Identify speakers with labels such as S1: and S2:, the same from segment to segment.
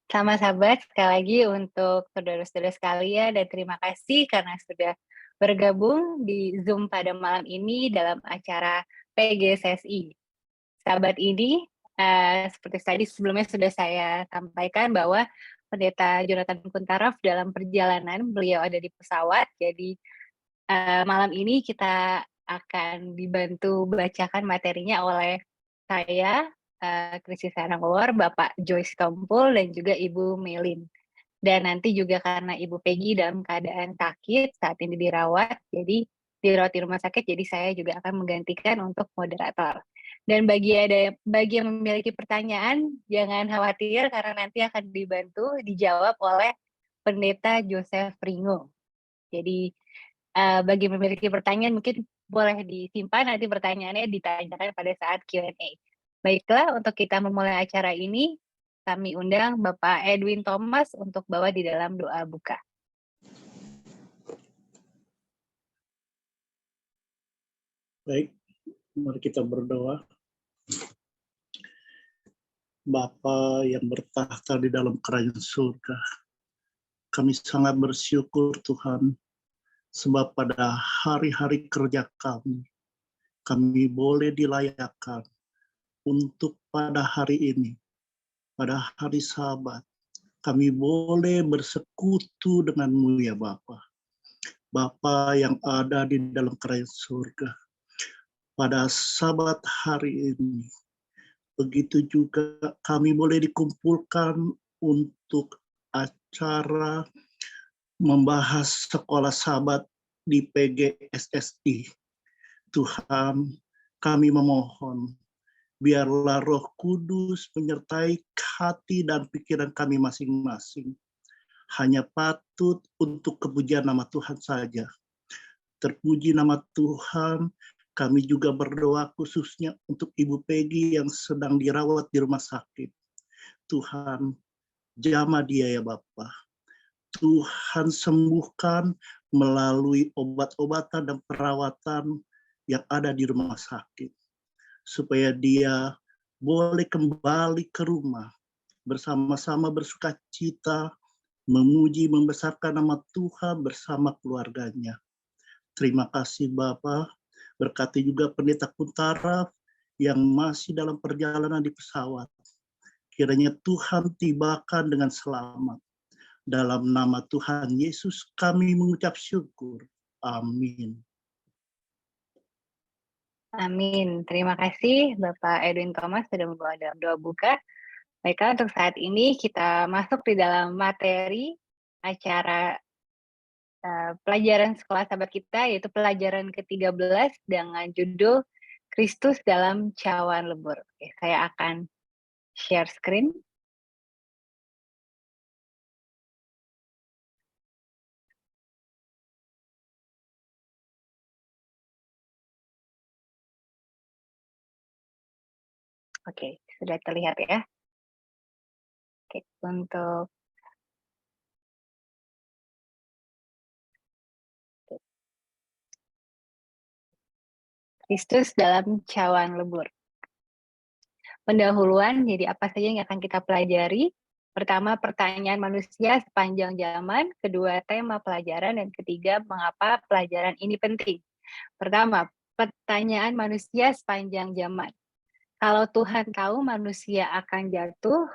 S1: Sama sahabat, sekali lagi untuk saudara-saudara sekalian dan terima kasih karena sudah bergabung di Zoom pada malam ini dalam acara PGSSI. Sahabat ini, seperti tadi sebelumnya sudah saya sampaikan bahwa Pendeta Jonathan Kuntaraf dalam perjalanan, beliau ada di pesawat, jadi, malam ini kita akan dibantu bacakan materinya oleh saya, Christy Sanawar, Bapak Joyce Tompul, dan juga Ibu Melin. Dan nanti juga karena Ibu Peggy dalam keadaan sakit, saat ini dirawat, jadi dirawat di rumah sakit, jadi saya juga akan menggantikan untuk moderator. Dan bagi yang memiliki pertanyaan, jangan khawatir karena nanti akan dibantu dijawab oleh Pendeta Joseph Ringo. Jadi, bagi yang memiliki pertanyaan mungkin boleh disimpan, nanti pertanyaannya ditanyakan pada saat Q&A. Baiklah, untuk kita memulai acara ini, kami undang Bapak Edwin Thomas untuk bawa di dalam doa buka.
S2: Baik, mari kita berdoa. Bapa yang bertahta di dalam kerajaan surga, kami sangat bersyukur Tuhan, sebab pada hari-hari kerja kami boleh dilayakkan untuk pada hari ini, pada hari Sabat, kami boleh bersekutu denganmu ya Bapa. Bapa yang ada di dalam kerajaan surga, pada Sabat hari ini, begitu juga kami boleh dikumpulkan untuk acara membahas sekolah Sabat di PGSSI. Tuhan, kami memohon, biarlah Roh Kudus menyertai hati dan pikiran kami masing-masing. Hanya patut untuk kepujian nama Tuhan saja. Terpuji nama Tuhan. Kami juga berdoa khususnya untuk Ibu Peggy yang sedang dirawat di rumah sakit. Tuhan, jamah dia ya Bapa. Tuhan sembuhkan melalui obat-obatan dan perawatan yang ada di rumah sakit. Supaya dia boleh kembali ke rumah, bersama-sama bersuka cita, memuji, membesarkan nama Tuhan bersama keluarganya. Terima kasih Bapa. Berkati juga Pendeta Kuntaraf yang masih dalam perjalanan di pesawat. Kiranya Tuhan tibakan dengan selamat. Dalam nama Tuhan Yesus kami mengucap syukur. Amin.
S1: Amin. Terima kasih Bapak Edwin Thomas sudah membawa dalam doa buka. Baiklah, untuk saat ini kita masuk di dalam materi acara pelajaran sekolah sahabat kita, yaitu pelajaran ke-13 dengan judul Kristus dalam Cawan Lebur. Oke, saya akan share screen. Oke, sudah terlihat ya. Oke, untuk Kristus dalam Cawan Lebur. Pendahuluan, jadi apa saja yang akan kita pelajari? Pertama, pertanyaan manusia sepanjang zaman. Kedua, tema pelajaran. Dan ketiga, mengapa pelajaran ini penting. Pertama, pertanyaan manusia sepanjang zaman. Kalau Tuhan tahu manusia akan jatuh,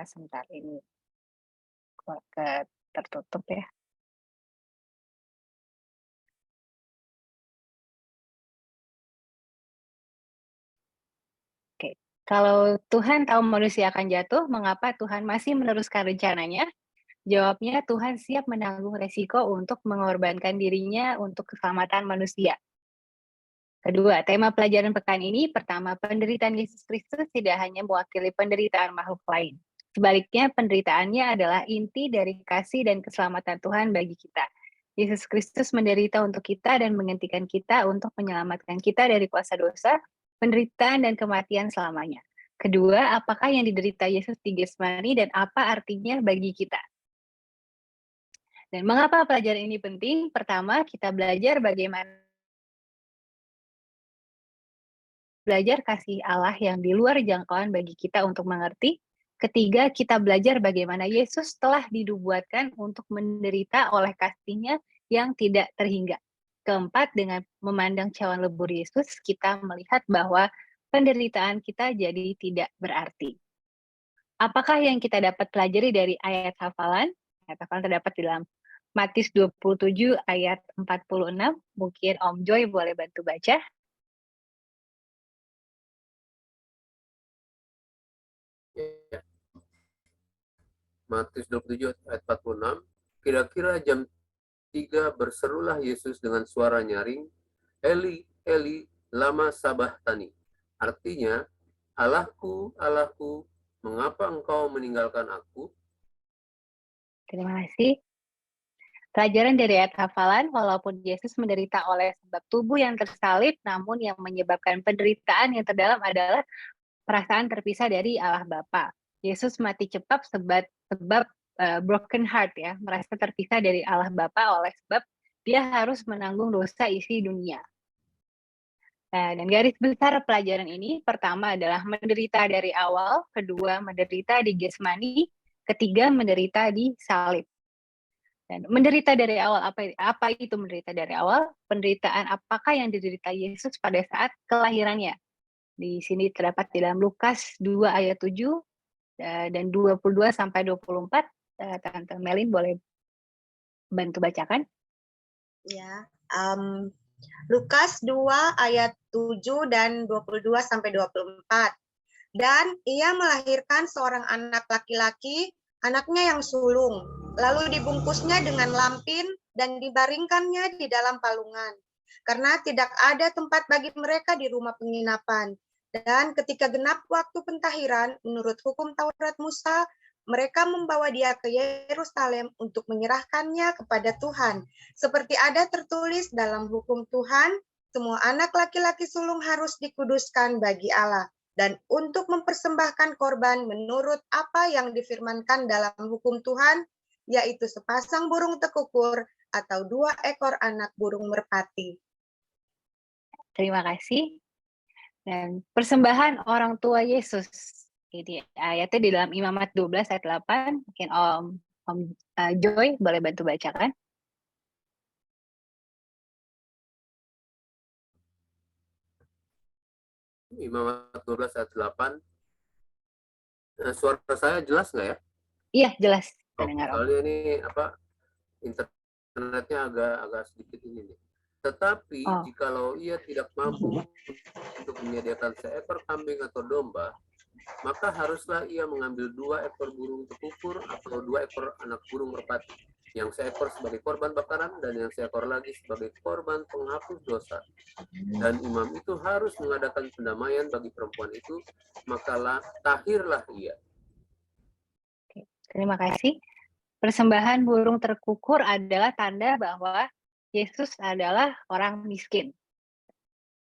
S1: sebentar ini tertutup ya. Oke, kalau Tuhan tahu manusia akan jatuh, mengapa Tuhan masih meneruskan rencananya? Jawabnya, Tuhan siap menanggung resiko untuk mengorbankan dirinya untuk keselamatan manusia. Kedua, tema pelajaran pekan ini, pertama, penderitaan Yesus Kristus tidak hanya mewakili penderitaan makhluk lain. Sebaliknya, penderitaannya adalah inti dari kasih dan keselamatan Tuhan bagi kita. Yesus Kristus menderita untuk kita dan menghentikan kita untuk menyelamatkan kita dari kuasa dosa, penderitaan, dan kematian selamanya. Kedua, apakah yang diderita Yesus di Getsemani dan apa artinya bagi kita? Dan mengapa pelajaran ini penting? Pertama, kita belajar belajar kasih Allah yang di luar jangkauan bagi kita untuk mengerti. Ketiga, kita belajar bagaimana Yesus telah dinubuatkan untuk menderita oleh kasih-Nya yang tidak terhingga. Keempat, dengan memandang cawan lebur Yesus, kita melihat bahwa penderitaan kita jadi tidak berarti. Apakah yang kita dapat pelajari dari ayat hafalan? Ayat hafalan terdapat di dalam Matius 27 ayat 46. Mungkin Om Joy boleh bantu baca.
S3: Ya. Matius 27 ayat 46. Kira-kira jam 3 berserulah Yesus dengan suara nyaring, Eli, Eli, lama sabachthani. Artinya, Allahku, Allahku, mengapa engkau meninggalkan aku?
S1: Terima kasih. Pelajaran dari ayat hafalan, walaupun Yesus menderita oleh sebab tubuh yang tersalib, namun yang menyebabkan penderitaan yang terdalam adalah perasaan terpisah dari Allah Bapa. Yesus mati cepat sebab broken heart ya, merasa terpisah dari Allah Bapa oleh sebab dia harus menanggung dosa isi dunia. Dan garis besar pelajaran ini, pertama adalah menderita dari awal, kedua menderita di Getsemani, ketiga menderita di salib. Dan menderita dari awal, apa itu menderita dari awal? Penderitaan apakah yang diderita Yesus pada saat kelahirannya? Di sini terdapat di dalam Lukas 2 ayat 7 dan 22 sampai 24. Tante Melin boleh bantu bacakan?
S4: Ya, Lukas 2 ayat 7 dan 22 sampai 24. Dan ia melahirkan seorang anak laki-laki, anaknya yang sulung, lalu dibungkusnya dengan lampin dan dibaringkannya di dalam palungan, karena tidak ada tempat bagi mereka di rumah penginapan. Dan ketika genap waktu pentahiran, menurut hukum Taurat Musa, mereka membawa dia ke Yerusalem untuk menyerahkannya kepada Tuhan. Seperti ada tertulis dalam hukum Tuhan, semua anak laki-laki sulung harus dikuduskan bagi Allah. Dan untuk mempersembahkan korban menurut apa yang difirmankan dalam hukum Tuhan, yaitu sepasang burung tekukur atau 2 ekor anak burung merpati.
S1: Terima kasih. Dan persembahan orang tua Yesus. Jadi ayatnya di dalam Imamat 12 ayat 8. Mungkin Om Joy boleh bantu bacakan.
S3: Imamat 12 ayat 8. Suara saya jelas nggak ya?
S1: Iya, jelas.
S3: Soalnya ini internetnya agak sedikit ini nih. Tetapi jikalau ia tidak mampu untuk menyediakan seekor kambing atau domba, maka haruslah ia mengambil 2 ekor burung tekukur atau 2 ekor anak burung merpati, yang seekor sebagai korban bakaran dan yang seekor lagi sebagai korban penghapus dosa. Dan imam itu harus mengadakan pendamaian bagi perempuan itu, maka tahirlah ia.
S1: Terima kasih. Persembahan burung terkukur adalah tanda bahwa Yesus adalah orang miskin.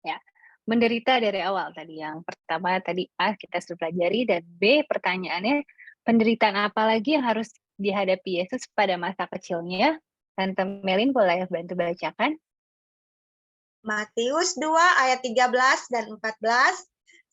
S1: Ya, menderita dari awal tadi. Yang pertama tadi A kita sudah pelajari, dan B pertanyaannya, penderitaan apa lagi yang harus dihadapi Yesus pada masa kecilnya? Tante Melin boleh bantu bacakan?
S4: Matius 2 ayat 13 dan 14.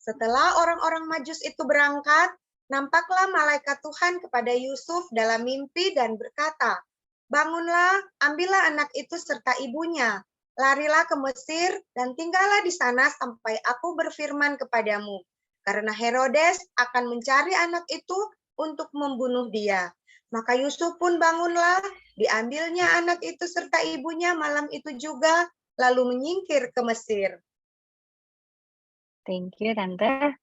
S4: Setelah orang-orang Majus itu berangkat, nampaklah malaikat Tuhan kepada Yusuf dalam mimpi dan berkata, "Bangunlah, ambillah anak itu serta ibunya, larilah ke Mesir dan tinggallah di sana sampai aku berfirman kepadamu, karena Herodes akan mencari anak itu untuk membunuh dia." Maka Yusuf pun bangunlah, diambilnya anak itu serta ibunya malam itu juga, lalu menyingkir ke Mesir.
S1: Thank you, Tante.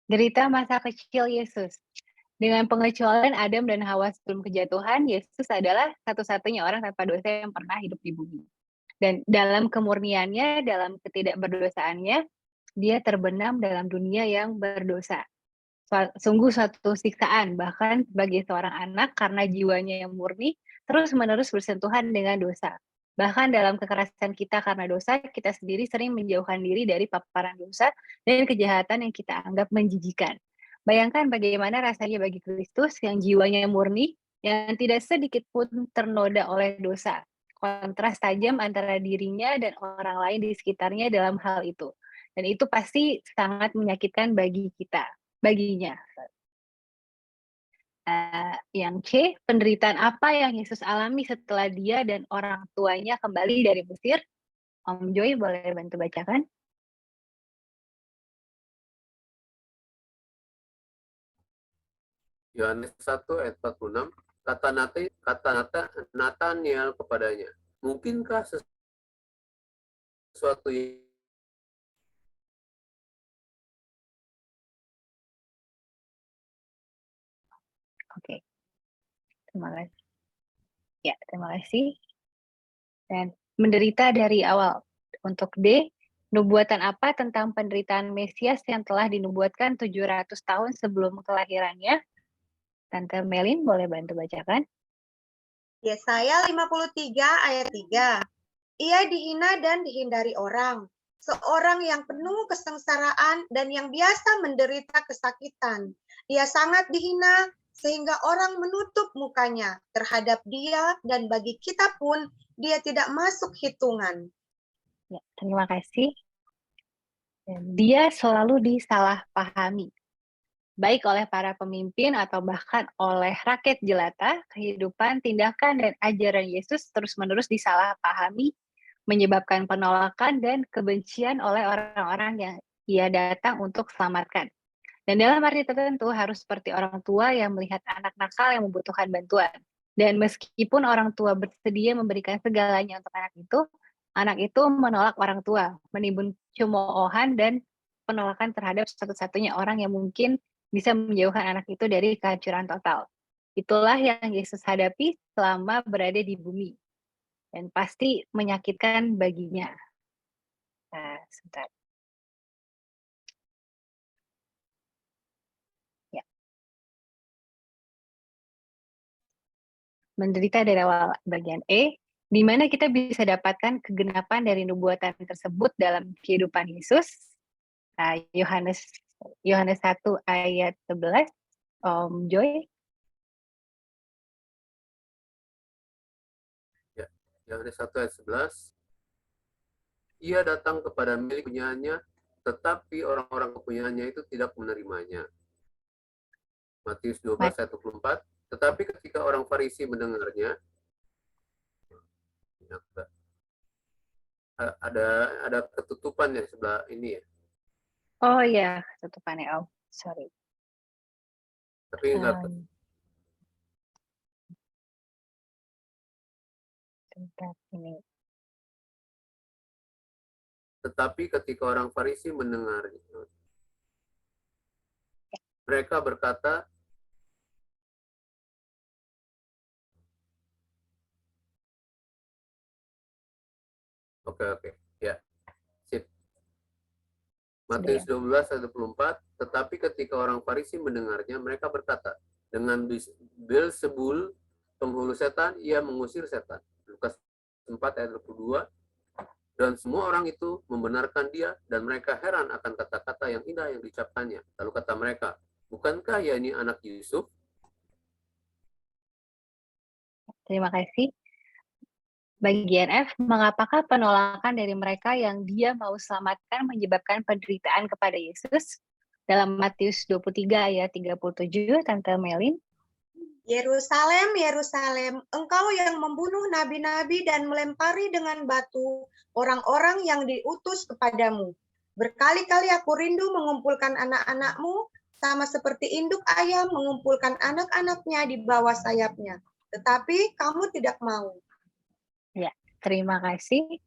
S1: Derita masa kecil Yesus. Dengan pengecualian Adam dan Hawa sebelum kejatuhan, Yesus adalah satu-satunya orang tanpa dosa yang pernah hidup di bumi. Dan dalam kemurniannya, dalam ketidakberdosaannya, dia terbenam dalam dunia yang berdosa. Sungguh suatu siksaan, bahkan sebagai seorang anak, karena jiwanya yang murni, terus-menerus bersentuhan dengan dosa. Bahkan dalam kekerasan kita karena dosa, kita sendiri sering menjauhkan diri dari paparan dosa dan kejahatan yang kita anggap menjijikan. Bayangkan bagaimana rasanya bagi Kristus yang jiwanya murni, yang tidak sedikit pun ternoda oleh dosa. Kontras tajam antara dirinya dan orang lain di sekitarnya dalam hal itu. Dan itu pasti sangat menyakitkan baginya. Yang C, penderitaan apa yang Yesus alami setelah dia dan orang tuanya kembali dari Mesir? Om Joy boleh bantu bacakan?
S3: Yohanes 1 ayat 46, kata Nathaniel kepadanya, mungkinkah sesuatu yang
S1: Oke, terima kasih. Ya, terima kasih. Dan menderita dari awal. Untuk D, nubuatan apa tentang penderitaan Mesias yang telah dinubuatkan 700 tahun sebelum kelahirannya? Tante Melin boleh bantu bacakan?
S4: Yesaya 53 ayat 3. Ia dihina dan dihindari orang, seorang yang penuh kesengsaraan dan yang biasa menderita kesakitan. Ia sangat dihina sehingga orang menutup mukanya terhadap dia, dan bagi kita pun dia tidak masuk hitungan.
S1: Ya, terima kasih. Dan dia selalu disalahpahami, baik oleh para pemimpin atau bahkan oleh rakyat jelata. Kehidupan, tindakan, dan ajaran Yesus terus-menerus disalahpahami, menyebabkan penolakan dan kebencian oleh orang-orang yang ia datang untuk selamatkan. Dan dalam arti tertentu harus seperti orang tua yang melihat anak nakal yang membutuhkan bantuan. Dan meskipun orang tua bersedia memberikan segalanya untuk anak itu menolak orang tua, menimbun cemoohan dan penolakan terhadap satu-satunya orang yang mungkin bisa menjauhkan anak itu dari kehancuran total. Itulah yang Yesus hadapi selama berada di bumi. Dan pasti menyakitkan baginya. Nah, sebentar. Ya. Menderita dari awal, bagian E, di mana kita bisa dapatkan kegenapan dari nubuatan tersebut dalam kehidupan Yesus. Yohanes 1 ayat 11, Om Joy.
S3: ya, Yohanes 1 ayat 11, ia datang kepada milik punyaannya, tetapi orang-orang kepunyaannya itu tidak menerimanya. Matius 12 ayat 24, tetapi ketika orang Farisi mendengarnya, ada ketutupan ya sebelah ini ya.
S1: Oh ya, tutupannya. Oh, sorry.
S3: Tapi enggak.
S1: Ini.
S3: Tetapi ketika orang Farisi mendengarnya, mereka berkata, oke, ya, sip. Matius 12 ayat 24, tetapi ketika orang Farisi mendengarnya, mereka berkata, dengan Beelzebul, penghulu setan, ia mengusir setan. Lukas 4 ayat 22, dan semua orang itu membenarkan dia, dan mereka heran akan kata-kata yang indah yang diucapkannya. Lalu kata mereka, bukankah ia ini anak Yusuf?
S1: Terima kasih. Bagian F, mengapakah penolakan dari mereka yang dia mau selamatkan menyebabkan penderitaan kepada Yesus? Dalam Matius 23 ayat 37, Tante Melin.
S4: Yerusalem, Yerusalem, engkau yang membunuh nabi-nabi dan melempari dengan batu orang-orang yang diutus kepadamu. Berkali-kali aku rindu mengumpulkan anak-anakmu, sama seperti induk ayam mengumpulkan anak-anaknya di bawah sayapnya. Tetapi kamu tidak mau.
S1: Ya, terima kasih.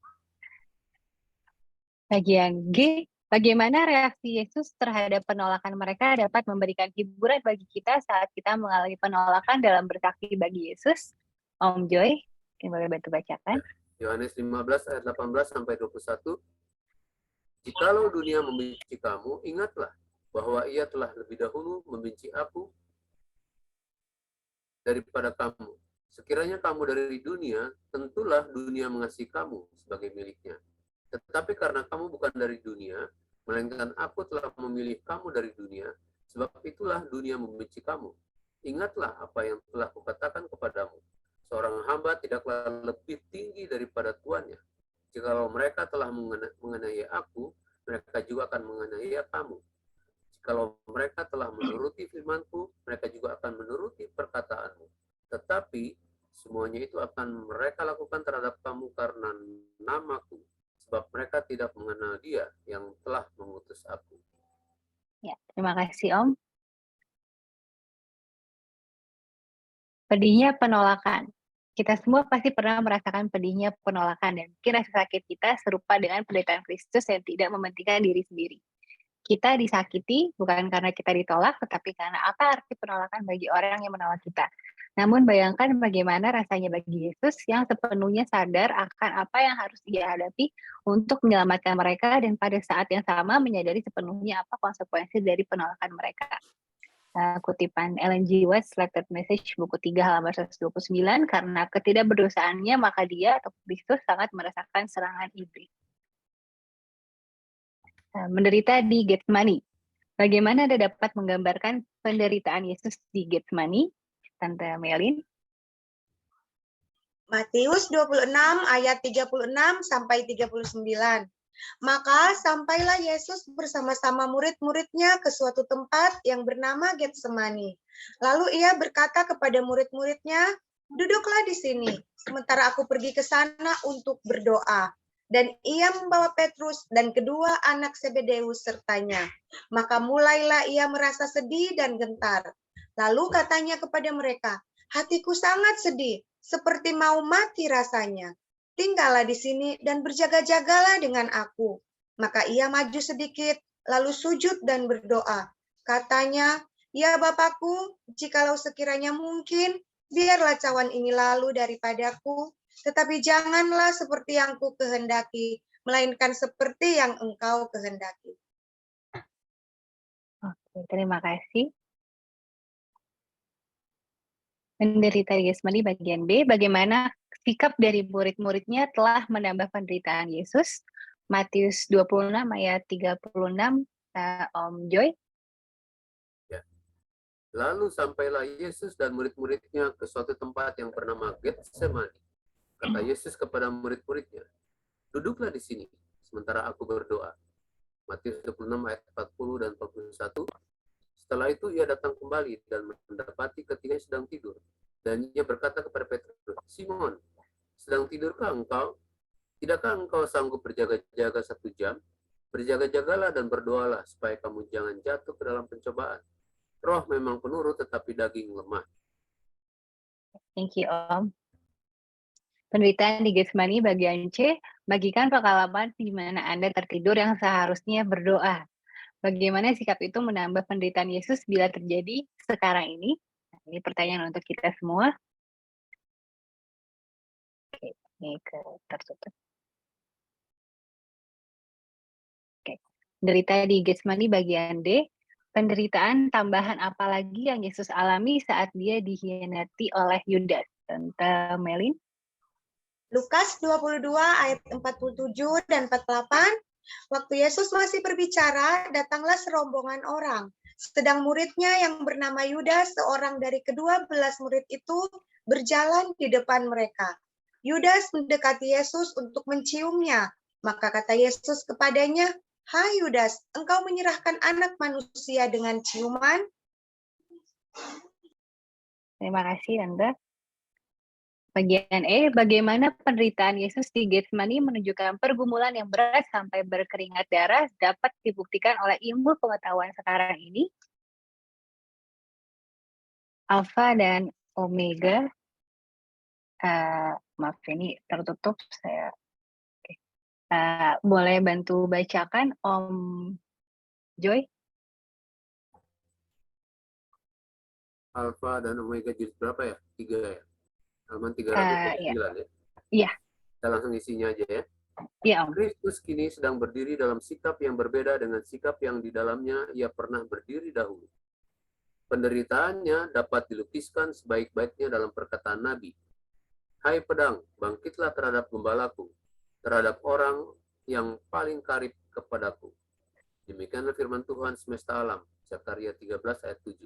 S1: Bagian G, bagaimana reaksi Yesus terhadap penolakan mereka dapat memberikan hiburan bagi kita saat kita mengalami penolakan dalam bersaksi bagi Yesus? Om Joy, mungkin boleh bantu bacakan.
S3: Yohanes 15 ayat 18 sampai 21. Jikalau dunia membenci kamu, ingatlah bahwa ia telah lebih dahulu membenci aku daripada kamu. Sekiranya kamu dari dunia, tentulah dunia mengasihi kamu sebagai miliknya. Tetapi karena kamu bukan dari dunia, melainkan aku telah memilih kamu dari dunia, sebab itulah dunia membenci kamu. Ingatlah apa yang telah kukatakan kepadamu. Seorang hamba tidaklah lebih tinggi daripada tuannya. Jikalau mereka telah mengenai aku, mereka juga akan mengenai kamu. Kalau mereka telah menuruti firman-Ku, mereka juga akan menuruti perkataan-Mu. Tetapi semuanya itu akan mereka lakukan terhadap kamu karena nama-Ku, sebab mereka tidak mengenal Dia yang telah mengutus Aku.
S1: Ya, terima kasih Om. Pedihnya penolakan. Kita semua pasti pernah merasakan pedihnya penolakan, dan mungkin rasa sakit kita serupa dengan penderitaan Kristus yang tidak mementingkan diri sendiri. Kita disakiti bukan karena kita ditolak, tetapi karena apa arti penolakan bagi orang yang menolak kita. Namun bayangkan bagaimana rasanya bagi Yesus yang sepenuhnya sadar akan apa yang harus Dia hadapi untuk menyelamatkan mereka, dan pada saat yang sama menyadari sepenuhnya apa konsekuensi dari penolakan mereka. Kutipan Ellen G. White, Selected Message, buku 3, halaman 129, karena ketidakberdosaannya maka Dia atau Kristus sangat merasakan serangan iblis. Menderita di Getsemani. Bagaimana Anda dapat menggambarkan penderitaan Yesus di Getsemani, Tante Melin?
S4: Matius 26 ayat 36 sampai 39. Maka sampailah Yesus bersama-sama murid-muridnya ke suatu tempat yang bernama Getsemani. Lalu Ia berkata kepada murid-muridnya, "Duduklah di sini, sementara aku pergi ke sana untuk berdoa." Dan Ia membawa Petrus dan kedua anak Zebedeus sertanya. Maka mulailah Ia merasa sedih dan gentar. Lalu katanya kepada mereka, "Hatiku sangat sedih, seperti mau mati rasanya. Tinggallah di sini dan berjaga-jagalah dengan aku." Maka Ia maju sedikit, lalu sujud dan berdoa. Katanya, "Ya Bapakku, jikalau sekiranya mungkin, biarlah cawan ini lalu daripadaku, tetapi janganlah seperti yang ku kehendaki, melainkan seperti yang Engkau kehendaki."
S1: Oke, terima kasih. Menderita di Getsemani bagian B, bagaimana sikap dari murid-muridnya telah menambah penderitaan Yesus. Matius 26 ayat 36, Om Joy.
S3: Ya. Lalu sampailah Yesus dan murid-muridnya ke suatu tempat yang bernama Getsemani. Kata Yesus kepada murid-muridnya, "Duduklah di sini, sementara aku berdoa." Matius 26 ayat 40 dan 41. Setelah itu Ia datang kembali dan mendapati ketiganya sedang tidur. Dan Ia berkata kepada Petrus, "Simon, sedang tidurkah engkau? Tidakkah engkau sanggup berjaga-jaga 1 jam? Berjaga-jagalah dan berdoalah supaya kamu jangan jatuh ke dalam pencobaan. Roh memang penurut tetapi daging lemah."
S1: Thank you, Om. Penderitaan di Getsemani bagian C, bagikan pengalaman di mana Anda tertidur yang seharusnya berdoa. Bagaimana sikap itu menambah penderitaan Yesus bila terjadi sekarang ini? Nah, ini pertanyaan untuk kita semua. Oke, ini tertutup. Oke, penderita di Getsemani bagian D, penderitaan tambahan apa lagi yang Yesus alami saat Dia dikhianati oleh Yudas? Tante Melin?
S4: Lukas 22 ayat 47 dan 48. Waktu Yesus masih berbicara, datanglah serombongan orang. Sedang muridnya yang bernama Yudas, seorang dari ke-12 murid itu, berjalan di depan mereka. Yudas mendekati Yesus untuk menciumnya. Maka kata Yesus kepadanya, "Hai Yudas, engkau menyerahkan anak manusia dengan ciuman?"
S1: Terima kasih, Tante. Bagian E, bagaimana penderitaan Yesus di Getsemani menunjukkan pergumulan yang berat sampai berkeringat darah dapat dibuktikan oleh ilmu pengetahuan sekarang ini. Alfa dan Omega, maaf ini tertutup, saya boleh bantu bacakan Om Joy?
S3: Alfa dan Omega jilid berapa ya? 3 ya? Halaman 309 ya?
S1: Iya.
S3: Kita langsung isinya aja ya.
S1: Iya, Om.
S3: Kristus kini sedang berdiri dalam sikap yang berbeda dengan sikap yang di dalamnya Ia pernah berdiri dahulu. Penderitaannya dapat dilukiskan sebaik-baiknya dalam perkataan Nabi. "Hai pedang, bangkitlah terhadap gembalaku, terhadap orang yang paling karib kepadaku." Demikianlah firman Tuhan semesta alam, Zakaria 13 ayat 7.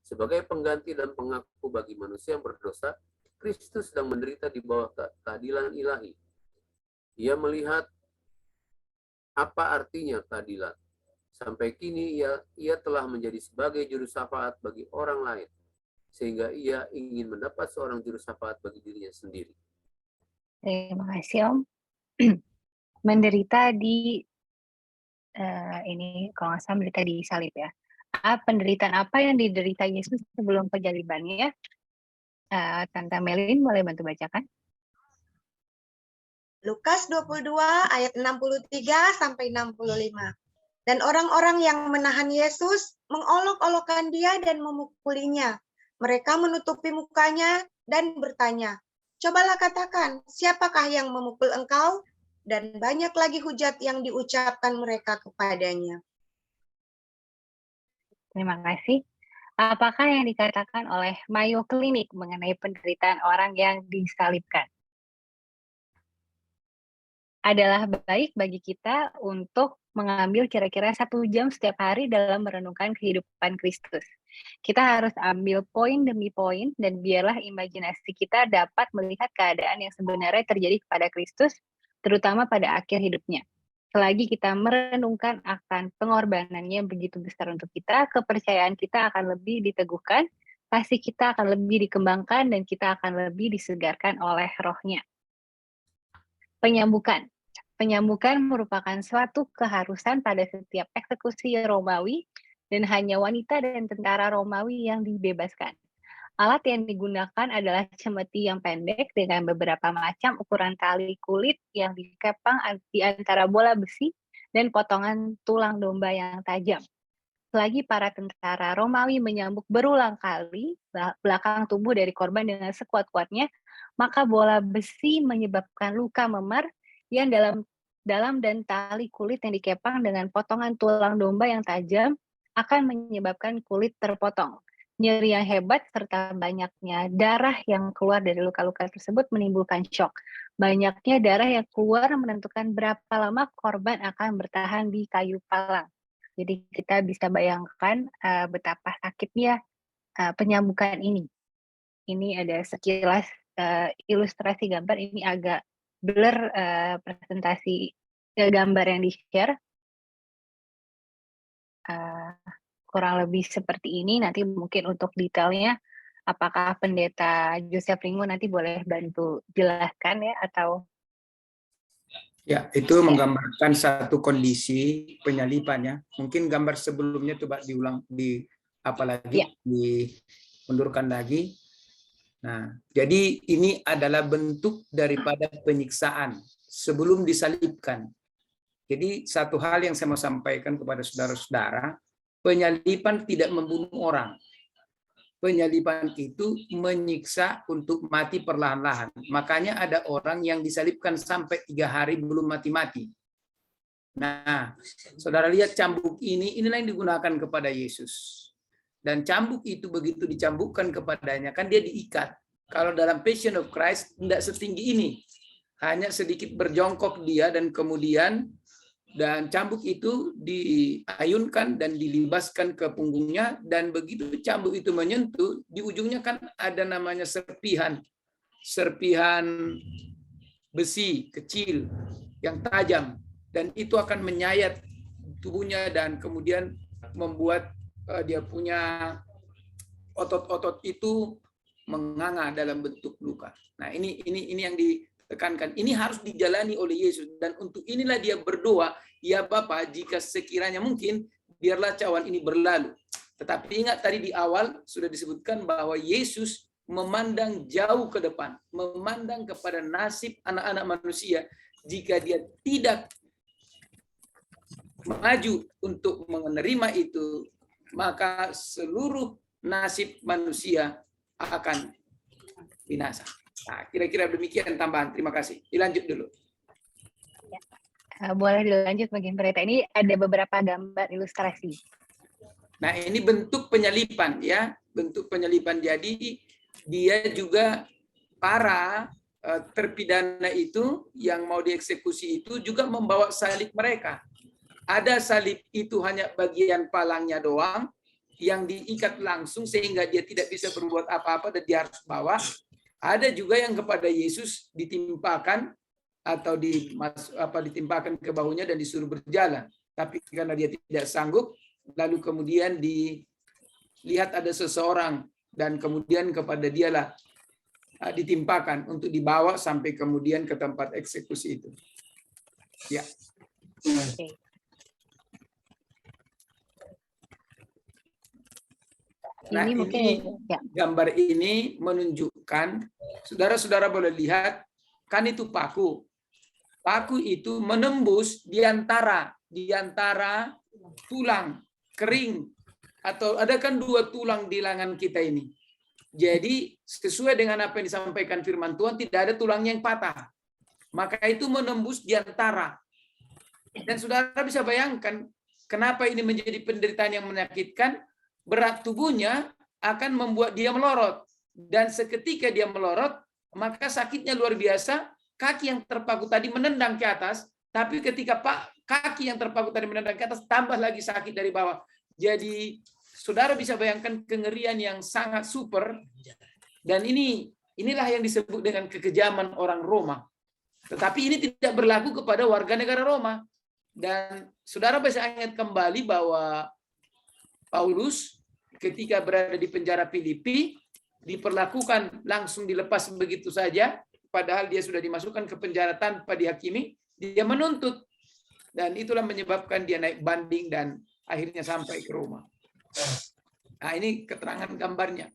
S3: Sebagai pengganti dan pengaku bagi manusia yang berdosa, Kristus sedang menderita di bawah keadilan ilahi. Ia melihat apa artinya keadilan. Sampai kini ia telah menjadi sebagai juru syafaat bagi orang lain, sehingga ia ingin mendapat seorang juru syafaat bagi dirinya sendiri.
S1: Terima kasih Om. Menderita di ini kalau nggak salah menderita di salib ya. Penderitaan apa yang diderita Yesus sebelum penjalibannya? Tante Melin boleh bantu bacakan?
S4: Lukas 22 ayat 63 sampai 65. Dan orang-orang yang menahan Yesus mengolok-olokkan dia dan memukulinya. Mereka menutupi mukanya dan bertanya, "Cobalah katakan, siapakah yang memukul engkau?" Dan banyak lagi hujat yang diucapkan mereka kepadanya.
S1: Terima kasih. Apakah yang dikatakan oleh Mayo Clinic mengenai penderitaan orang yang disalibkan? Adalah baik bagi kita untuk mengambil kira-kira 1 jam setiap hari dalam merenungkan kehidupan Kristus. Kita harus ambil poin demi poin dan biarlah imajinasi kita dapat melihat keadaan yang sebenarnya terjadi kepada Kristus, terutama pada akhir hidupnya. Selagi kita merenungkan akan pengorbanannya yang begitu besar untuk kita, kepercayaan kita akan lebih diteguhkan, kasih kita akan lebih dikembangkan, dan kita akan lebih disegarkan oleh rohnya. Penyambukan. Penyambukan merupakan suatu keharusan pada setiap eksekusi Romawi, dan hanya wanita dan tentara Romawi yang dibebaskan. Alat yang digunakan adalah cemeti yang pendek dengan beberapa macam ukuran tali kulit yang dikepang di antara bola besi dan potongan tulang domba yang tajam. Selagi para tentara Romawi menyambuk berulang kali belakang tubuh dari korban dengan sekuat-kuatnya, maka bola besi menyebabkan luka memar yang dalam dan tali kulit yang dikepang dengan potongan tulang domba yang tajam akan menyebabkan kulit terpotong. Nyeri yang hebat serta banyaknya darah yang keluar dari luka-luka tersebut menimbulkan syok. Banyaknya darah yang keluar menentukan berapa lama korban akan bertahan di kayu palang. Jadi kita bisa bayangkan betapa sakitnya penyambukan ini. Ini ada sekilas ilustrasi gambar, ini agak blur presentasi gambar yang di-share. Kurang lebih seperti ini. Nanti mungkin untuk detailnya, apakah Pendeta Joseph Ringo nanti boleh bantu jelaskan ya, atau?
S5: Ya, itu menggambarkan satu kondisi penyalibannya. Mungkin gambar sebelumnya coba diulang, dimundurkan lagi. Nah, jadi ini adalah bentuk daripada penyiksaan sebelum disalibkan. Jadi satu hal yang saya mau sampaikan kepada saudara-saudara, penyaliban tidak membunuh orang. Penyaliban itu menyiksa untuk mati perlahan-lahan. Makanya ada orang yang disalibkan sampai 3 hari belum mati-mati. Nah, saudara lihat cambuk ini, inilah yang digunakan kepada Yesus. Dan cambuk itu begitu dicambukkan kepadanya, kan dia diikat. Kalau dalam Passion of Christ, tidak setinggi ini. Hanya sedikit berjongkok dia dan kemudian cambuk itu diayunkan dan dilibaskan ke punggungnya, dan begitu cambuk itu menyentuh, di ujungnya kan ada namanya serpihan besi kecil yang tajam, dan itu akan menyayat tubuhnya dan kemudian membuat dia punya otot-otot itu menganga dalam bentuk luka. Nah, ini yang ditekankan. Ini harus dijalani oleh Yesus, dan untuk inilah dia berdoa, "Ya Bapa, jika sekiranya mungkin, biarlah cawan ini berlalu." Tetapi ingat tadi di awal sudah disebutkan bahwa Yesus memandang jauh ke depan, memandang kepada nasib anak-anak manusia. Jika dia tidak maju untuk menerima itu, maka seluruh nasib manusia akan binasa. Nah, kira-kira demikian tambahan. Terima kasih. Dilanjut dulu.
S1: Boleh dilanjut bagian pendeta. Ini ada beberapa gambar ilustrasi.
S5: Nah, ini bentuk penyaliban ya, bentuk penyaliban. Jadi dia juga para terpidana itu yang mau dieksekusi itu juga membawa salib mereka. Ada salib itu hanya bagian palangnya doang yang diikat langsung sehingga dia tidak bisa berbuat apa-apa dan dia harus bawa. Ada juga yang kepada Yesus ditimpakan atau ditimpakan ke bahunya dan disuruh berjalan. tapi karena dia tidak sanggup, lalu kemudian dilihat ada seseorang dan kemudian kepada dialah ditimpakan untuk dibawa sampai kemudian ke tempat eksekusi itu. Ya.
S1: Oke.
S5: Nah,
S1: Ini mungkin ya.
S5: gambar ini menunjukkan, saudara-saudara boleh lihat, kan itu paku. Paku itu menembus di antara tulang kering, atau ada kan 2 tulang di lengan kita ini. Jadi sesuai dengan apa yang disampaikan firman Tuhan, tidak ada tulangnya yang patah. Maka itu menembus di antara. Dan saudara bisa bayangkan kenapa ini menjadi penderitaan yang menyakitkan. Berat tubuhnya akan membuat dia melorot. Dan seketika dia melorot, maka sakitnya luar biasa. Kaki yang terpaku tadi menendang ke atas, tapi ketika kaki yang terpaku tadi menendang ke atas, tambah lagi sakit dari bawah. Jadi saudara bisa bayangkan kengerian yang sangat super. Dan inilah yang disebut dengan kekejaman orang Roma. Tetapi ini tidak berlaku kepada warga negara Roma. Dan saudara bisa ingat kembali bahwa Paulus ketika berada di penjara Filipi diperlakukan langsung dilepas begitu saja, padahal dia sudah dimasukkan ke penjara tanpa dihakimi, dia menuntut. Dan itulah menyebabkan dia naik banding dan akhirnya sampai ke Roma. Nah, ini keterangan gambarnya.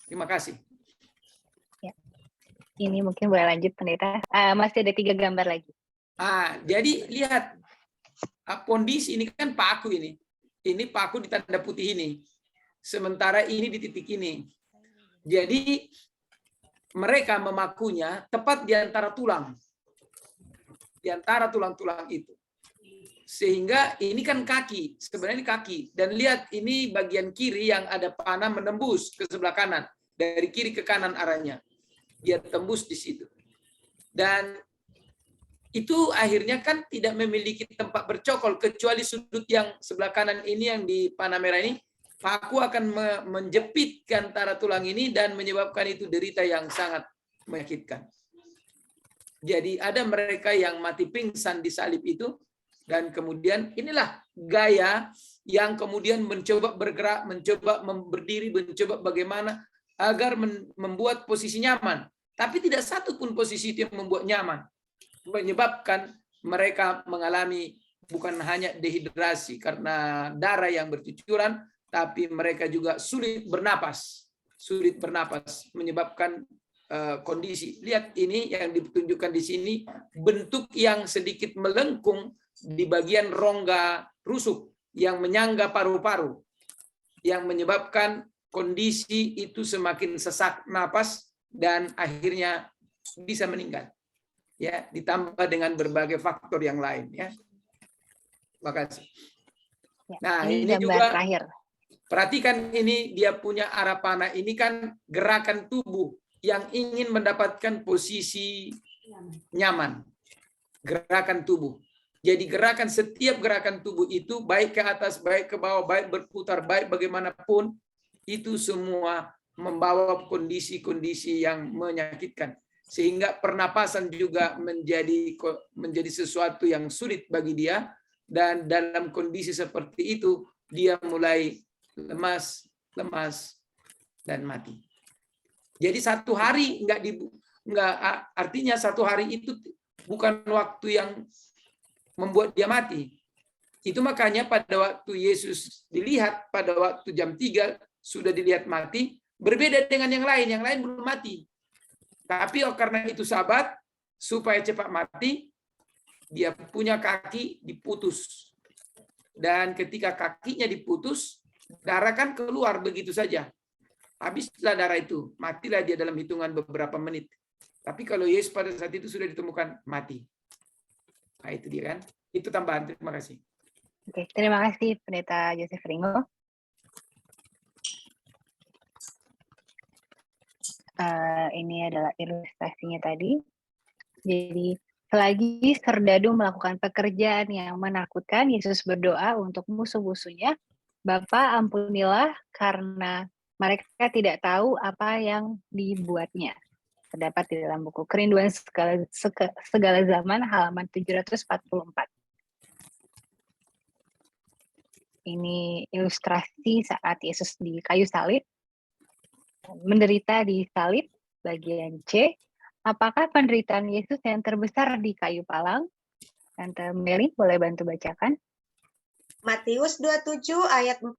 S5: Terima kasih.
S1: Ya. Ini mungkin boleh lanjut, Pendeta. Masih ada 3 gambar lagi.
S5: Jadi lihat, kondisi ini kan paku ini. Ini paku di tanda putih ini. Sementara ini di titik ini. Jadi mereka memakunya tepat di antara tulang. Di antara tulang-tulang itu. Sehingga ini kan kaki, sebenarnya ini kaki. Dan lihat ini bagian kiri yang ada panah menembus ke sebelah kanan. Dari kiri ke kanan arahnya. Dia tembus di situ. Dan itu akhirnya kan tidak memiliki tempat bercokol, kecuali sudut yang sebelah kanan ini yang di panah merah ini. Paku akan menjepit ke antara tulang ini dan menyebabkan itu derita yang sangat menyakitkan. Jadi ada mereka yang mati pingsan di salib itu, dan kemudian inilah gaya yang kemudian mencoba bergerak, mencoba berdiri, mencoba bagaimana agar membuat posisi nyaman. Tapi tidak satu pun posisi itu yang membuat nyaman. Menyebabkan mereka mengalami bukan hanya dehidrasi karena darah yang bercucuran, tapi mereka juga sulit bernapas, menyebabkan kondisi. Lihat ini yang ditunjukkan di sini, bentuk yang sedikit melengkung di bagian rongga rusuk yang menyangga paru-paru, yang menyebabkan kondisi itu semakin sesak napas dan akhirnya bisa meninggal. Ya, ditambah dengan berbagai faktor yang lain. Ya, terima kasih. Nah, ini juga
S1: terakhir.
S5: Perhatikan ini, dia punya arah panah. Ini kan gerakan tubuh yang ingin mendapatkan posisi nyaman. Gerakan tubuh. Jadi setiap gerakan tubuh itu, baik ke atas, baik ke bawah, baik berputar, baik bagaimanapun, itu semua membawa kondisi-kondisi yang menyakitkan. Sehingga pernapasan juga menjadi sesuatu yang sulit bagi dia. Dan dalam kondisi seperti itu, dia mulai lemas, dan mati. Jadi 1 hari artinya 1 hari itu bukan waktu yang membuat dia mati. Itu makanya pada waktu Yesus dilihat pada waktu jam 3 sudah dilihat mati, berbeda dengan yang lain belum mati. Tapi karena itu sahabat, supaya cepat mati, dia punya kaki diputus. Dan ketika kakinya diputus, darah kan keluar begitu saja. Habislah darah itu, matilah dia dalam hitungan beberapa menit. Tapi kalau Yesus pada saat itu sudah ditemukan mati. Nah, itu dia kan. Itu tambahan. Terima kasih.
S1: Oke, terima kasih Pendeta Joseph Ringo. Ini adalah ilustrasinya tadi. Jadi selagi serdadu melakukan pekerjaan yang menakutkan, Yesus berdoa untuk musuh-musuhnya, Bapa ampunilah karena mereka tidak tahu apa yang dibuatnya. Terdapat di dalam buku Kerinduan Segala Zaman halaman 744. Ini ilustrasi saat Yesus di kayu salib, menderita di salib, bagian C. Apakah penderitaan Yesus yang terbesar di kayu palang? Tante Meli boleh bantu bacakan?
S4: Matius 27 ayat 46,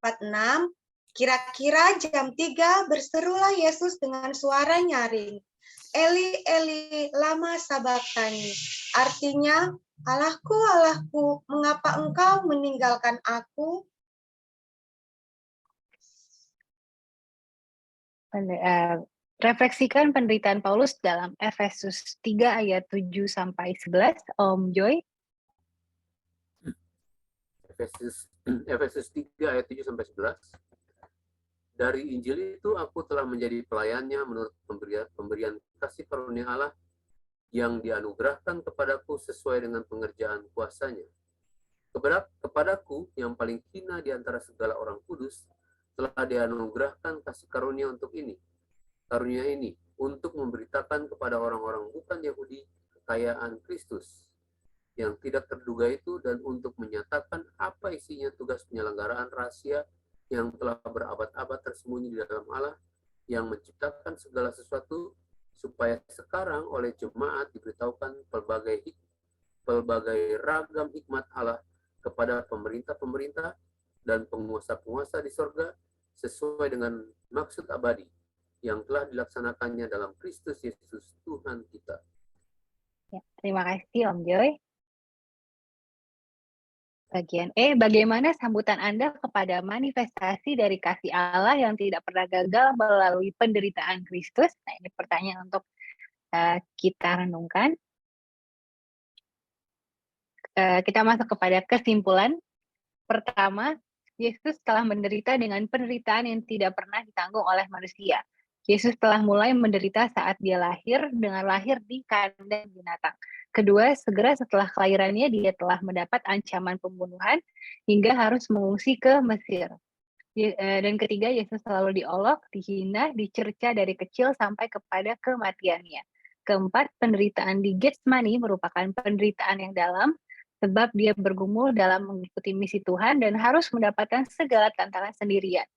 S4: kira-kira jam 3 berserulah Yesus dengan suara nyaring, Eli, Eli, lama sabachthani. Artinya, Allahku, Allahku, mengapa engkau meninggalkan aku?
S1: Refleksikan penderitaan Paulus dalam Efesus 3 ayat 7 sampai 11, Om Joy.
S3: Efesus 3 ayat 7 sampai 11. Dari Injil itu aku telah menjadi pelayannya menurut pemberian kasih karunia Allah yang dianugerahkan kepadaku sesuai dengan pengerjaan kuasanya. Kepadaku yang paling hina di antara segala orang kudus telah dianugerahkan kasih karunia untuk ini. Karunia ini untuk memberitakan kepada orang-orang bukan Yahudi kekayaan Kristus yang tidak terduga itu, dan untuk menyatakan apa isinya tugas penyelenggaraan rahasia yang telah berabad-abad tersembunyi di dalam Allah yang menciptakan segala sesuatu, supaya sekarang oleh jemaat diberitahukan pelbagai ragam hikmat Allah kepada pemerintah-pemerintah dan penguasa-penguasa di sorga sesuai dengan maksud abadi yang telah dilaksanakannya dalam Kristus Yesus Tuhan kita.
S1: Ya, terima kasih Om Joy. Bagian E, bagaimana sambutan Anda kepada manifestasi dari kasih Allah yang tidak pernah gagal melalui penderitaan Kristus? Nah, ini pertanyaan untuk kita renungkan. Kita masuk kepada kesimpulan. Pertama, Yesus telah menderita dengan penderitaan yang tidak pernah ditanggung oleh manusia. Yesus telah mulai menderita saat dia lahir dengan lahir di kandang binatang. Kedua, segera setelah kelahirannya dia telah mendapat ancaman pembunuhan hingga harus mengungsi ke Mesir. Dan ketiga, Yesus selalu diolok, dihina, dicerca dari kecil sampai kepada kematiannya. Keempat, penderitaan di Getsemani merupakan penderitaan yang dalam, sebab dia bergumul dalam mengikuti misi Tuhan dan harus mendapatkan segala tantangan sendirian.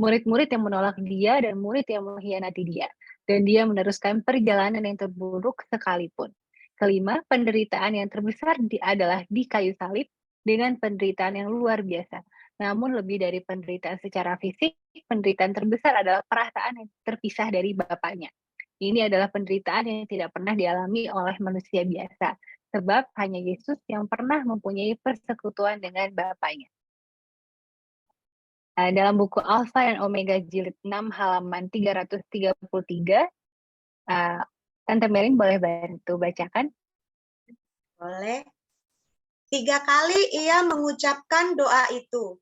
S1: Murid-murid yang menolak dia dan murid yang mengkhianati dia. Dan dia meneruskan perjalanan yang terburuk sekalipun. Kelima, penderitaan yang terbesar adalah di kayu salib dengan penderitaan yang luar biasa. Namun lebih dari penderitaan secara fisik, penderitaan terbesar adalah perasaan yang terpisah dari Bapaknya. Ini adalah penderitaan yang tidak pernah dialami oleh manusia biasa. Sebab hanya Yesus yang pernah mempunyai persekutuan dengan Bapaknya. Dalam buku Alpha dan Omega jilid 6 halaman 333, Tante Melin boleh bantu bacakan?
S4: Boleh. 3 kali ia mengucapkan doa itu.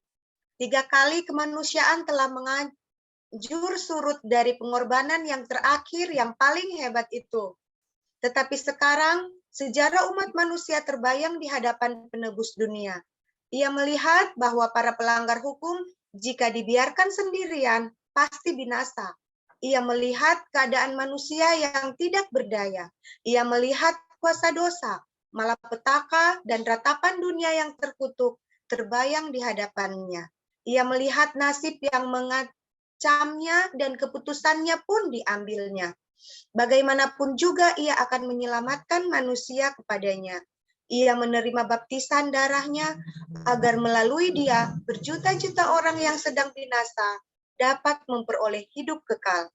S4: 3 kali kemanusiaan telah mengajur surut dari pengorbanan yang terakhir yang paling hebat itu. Tetapi sekarang, sejarah umat manusia terbayang di hadapan penebus dunia. Ia melihat bahwa para pelanggar hukum, jika dibiarkan sendirian, pasti binasa. Ia melihat keadaan manusia yang tidak berdaya. Ia melihat kuasa dosa, malapetaka, dan ratapan dunia yang terkutuk terbayang di hadapannya. Ia melihat nasib yang mengancamnya dan keputusannya pun diambilnya. Bagaimanapun juga ia akan menyelamatkan manusia kepadanya. Ia menerima baptisan darahnya agar melalui dia berjuta-juta orang yang sedang binasa dapat memperoleh hidup kekal.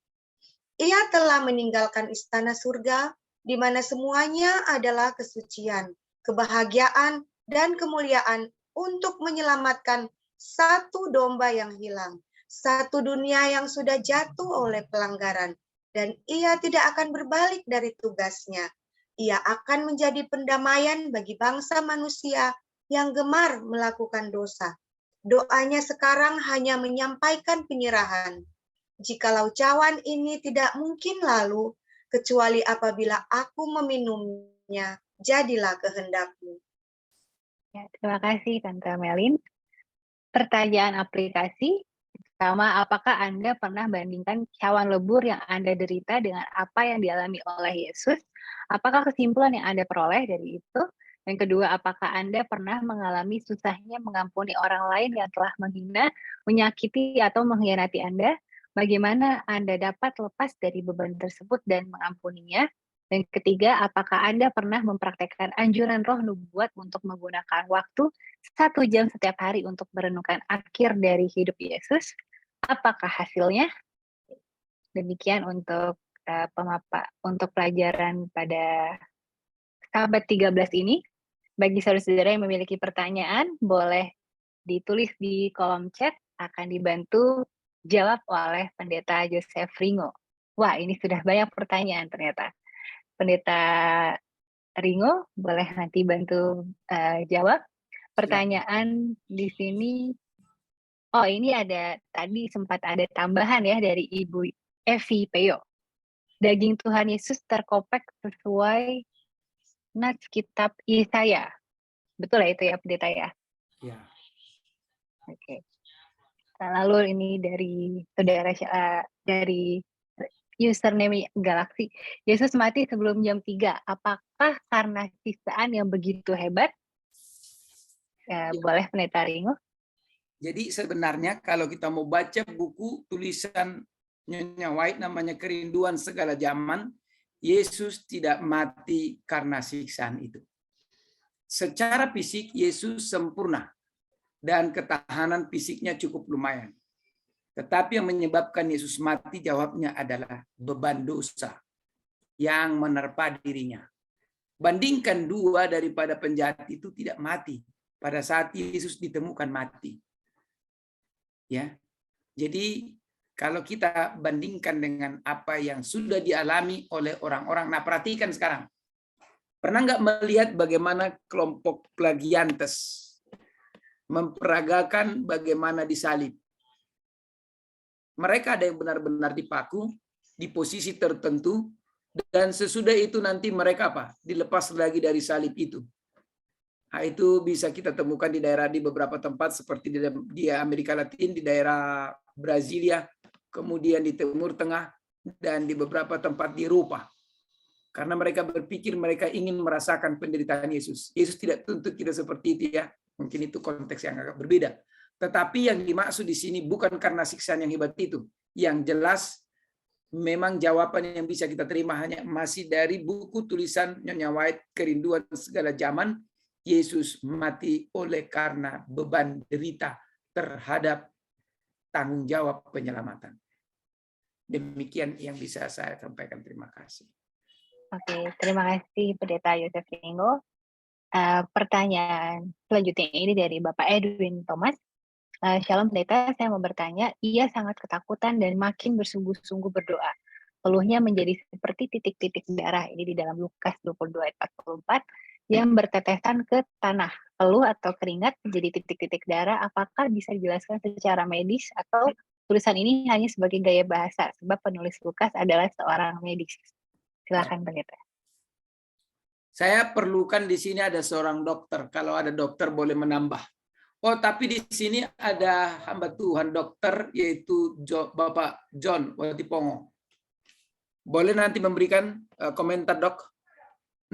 S4: Ia telah meninggalkan istana surga di mana semuanya adalah kesucian, kebahagiaan, dan kemuliaan untuk menyelamatkan satu domba yang hilang, satu dunia yang sudah jatuh oleh pelanggaran, dan ia tidak akan berbalik dari tugasnya. Ia akan menjadi pendamaian bagi bangsa manusia yang gemar melakukan dosa. Doanya sekarang hanya menyampaikan penyerahan. Jikalau cawan ini tidak mungkin lalu, kecuali apabila aku meminumnya, jadilah kehendakmu.
S1: Ya, terima kasih Tante Melin. Pertanyaan aplikasi. Pertama, apakah Anda pernah bandingkan cawan lebur yang Anda derita dengan apa yang dialami oleh Yesus? Apakah kesimpulan yang Anda peroleh dari itu? Yang kedua, apakah Anda pernah mengalami susahnya mengampuni orang lain yang telah menghina, menyakiti, atau mengkhianati Anda? Bagaimana Anda dapat lepas dari beban tersebut dan mengampuninya? Dan ketiga, apakah Anda pernah mempraktekkan anjuran roh nubuat untuk menggunakan waktu 1 jam setiap hari untuk merenungkan akhir dari hidup Yesus? Apakah hasilnya? Demikian untuk untuk pelajaran pada Sahabat 13 ini. Bagi saudara-saudara yang memiliki pertanyaan, boleh ditulis di kolom chat, akan dibantu jawab oleh Pendeta Joseph Ringo. Wah, ini sudah banyak pertanyaan ternyata. Pendeta Ringo, boleh nanti bantu jawab. Pertanyaan di sini, oh ini ada, tadi sempat ada tambahan ya dari Ibu Evi Peo. Daging Tuhan Yesus terkopek sesuai Nats kitab Yesaya. Betul ya itu ya, Pendeta ya?
S5: Ya.
S1: Oke. Lalu ini dari saudara dari username Galaxy. Yesus mati sebelum jam 3. Apakah karena siksaan yang begitu hebat? Ya. Boleh Pendeta Ringo?
S5: Jadi sebenarnya kalau kita mau baca buku tulisan Nyonya White namanya Kerinduan Segala Zaman, Yesus tidak mati karena siksaan itu. Secara fisik Yesus sempurna dan ketahanan fisiknya cukup lumayan. Tetapi yang menyebabkan Yesus mati jawabnya adalah beban dosa yang menerpa dirinya. Bandingkan 2 daripada penjahat itu tidak mati pada saat Yesus ditemukan mati. Ya. Jadi kalau kita bandingkan dengan apa yang sudah dialami oleh orang-orang, nah perhatikan sekarang. Pernah nggak melihat bagaimana kelompok Plagiantes memperagakan bagaimana disalib? Mereka ada yang benar-benar dipaku di posisi tertentu, dan sesudah itu nanti mereka apa? Dilepas lagi dari salib itu. Nah, itu bisa kita temukan di beberapa tempat seperti di Amerika Latin, di daerah Brasilia, kemudian di Timur Tengah, dan di beberapa tempat di Eropa. Karena mereka berpikir mereka ingin merasakan penderitaan Yesus. Yesus tidak seperti itu ya. Mungkin itu konteks yang agak berbeda. Tetapi yang dimaksud di sini bukan karena siksaan yang hebat itu. Yang jelas memang jawaban yang bisa kita terima hanya masih dari buku tulisan Nyonya White, Kerinduan Segala Zaman. Yesus mati oleh karena beban derita terhadap tanggung jawab penyelamatan. Demikian yang bisa saya sampaikan. Terima kasih.
S1: Oke, terima kasih Pendeta Joseph Ringo. Pertanyaan selanjutnya ini dari Bapak Edwin Thomas. Shalom Pendeta, saya mau bertanya, ia sangat ketakutan dan makin bersungguh-sungguh berdoa. Peluhnya menjadi seperti titik-titik darah, ini di dalam Lukas 22 ayat 44, yang bertetesan ke tanah. Peluh atau keringat menjadi titik-titik darah, apakah bisa dijelaskan secara medis atau tulisan ini hanya sebagai gaya bahasa, sebab penulis Lukas adalah seorang medis. Silakan Pendeta.
S5: Saya perlukan di sini ada seorang dokter. Kalau ada dokter boleh menambah. Oh, tapi di sini ada hamba Tuhan dokter, yaitu Bapak John Watipongo. Boleh nanti memberikan komentar, Dok?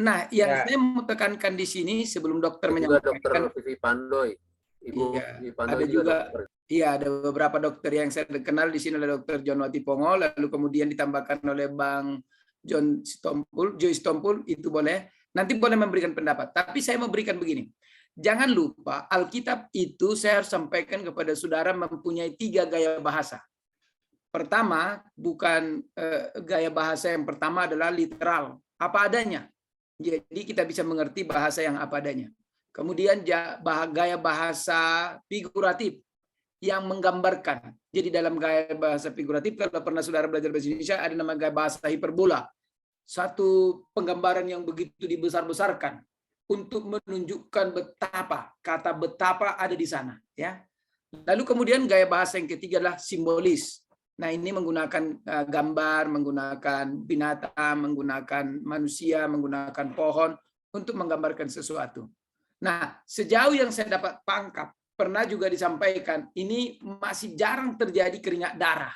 S5: Nah, yang saya mau tekankan di sini sebelum dokter menyampaikan.
S3: Dokter Vivi Pandoy. Ibu
S5: iya,
S3: Pandoy
S5: ada juga
S3: dokter.
S5: Iya, ada beberapa dokter yang saya kenal di sini, ada Dokter John Watipongo, lalu kemudian ditambahkan oleh Bang Joy Stompul, itu boleh. Nanti boleh memberikan pendapat. Tapi saya mau berikan begini. Jangan lupa, Alkitab itu saya harus sampaikan kepada saudara mempunyai 3 gaya bahasa. Pertama, bukan gaya bahasa yang pertama adalah literal, apa adanya. Jadi kita bisa mengerti bahasa yang apa adanya. Kemudian gaya bahasa figuratif yang menggambarkan. Jadi dalam gaya bahasa figuratif, kalau pernah saudara belajar bahasa Indonesia, ada nama gaya bahasa hiperbola. Satu penggambaran yang begitu dibesar-besarkan untuk menunjukkan betapa, kata betapa ada di sana. Ya. Lalu kemudian gaya bahasa yang ketiga adalah simbolis. Nah, ini menggunakan gambar, menggunakan binatang, menggunakan manusia, menggunakan pohon untuk menggambarkan sesuatu. Nah, sejauh yang saya dapat tangkap, pernah juga disampaikan, ini masih jarang terjadi keringat darah.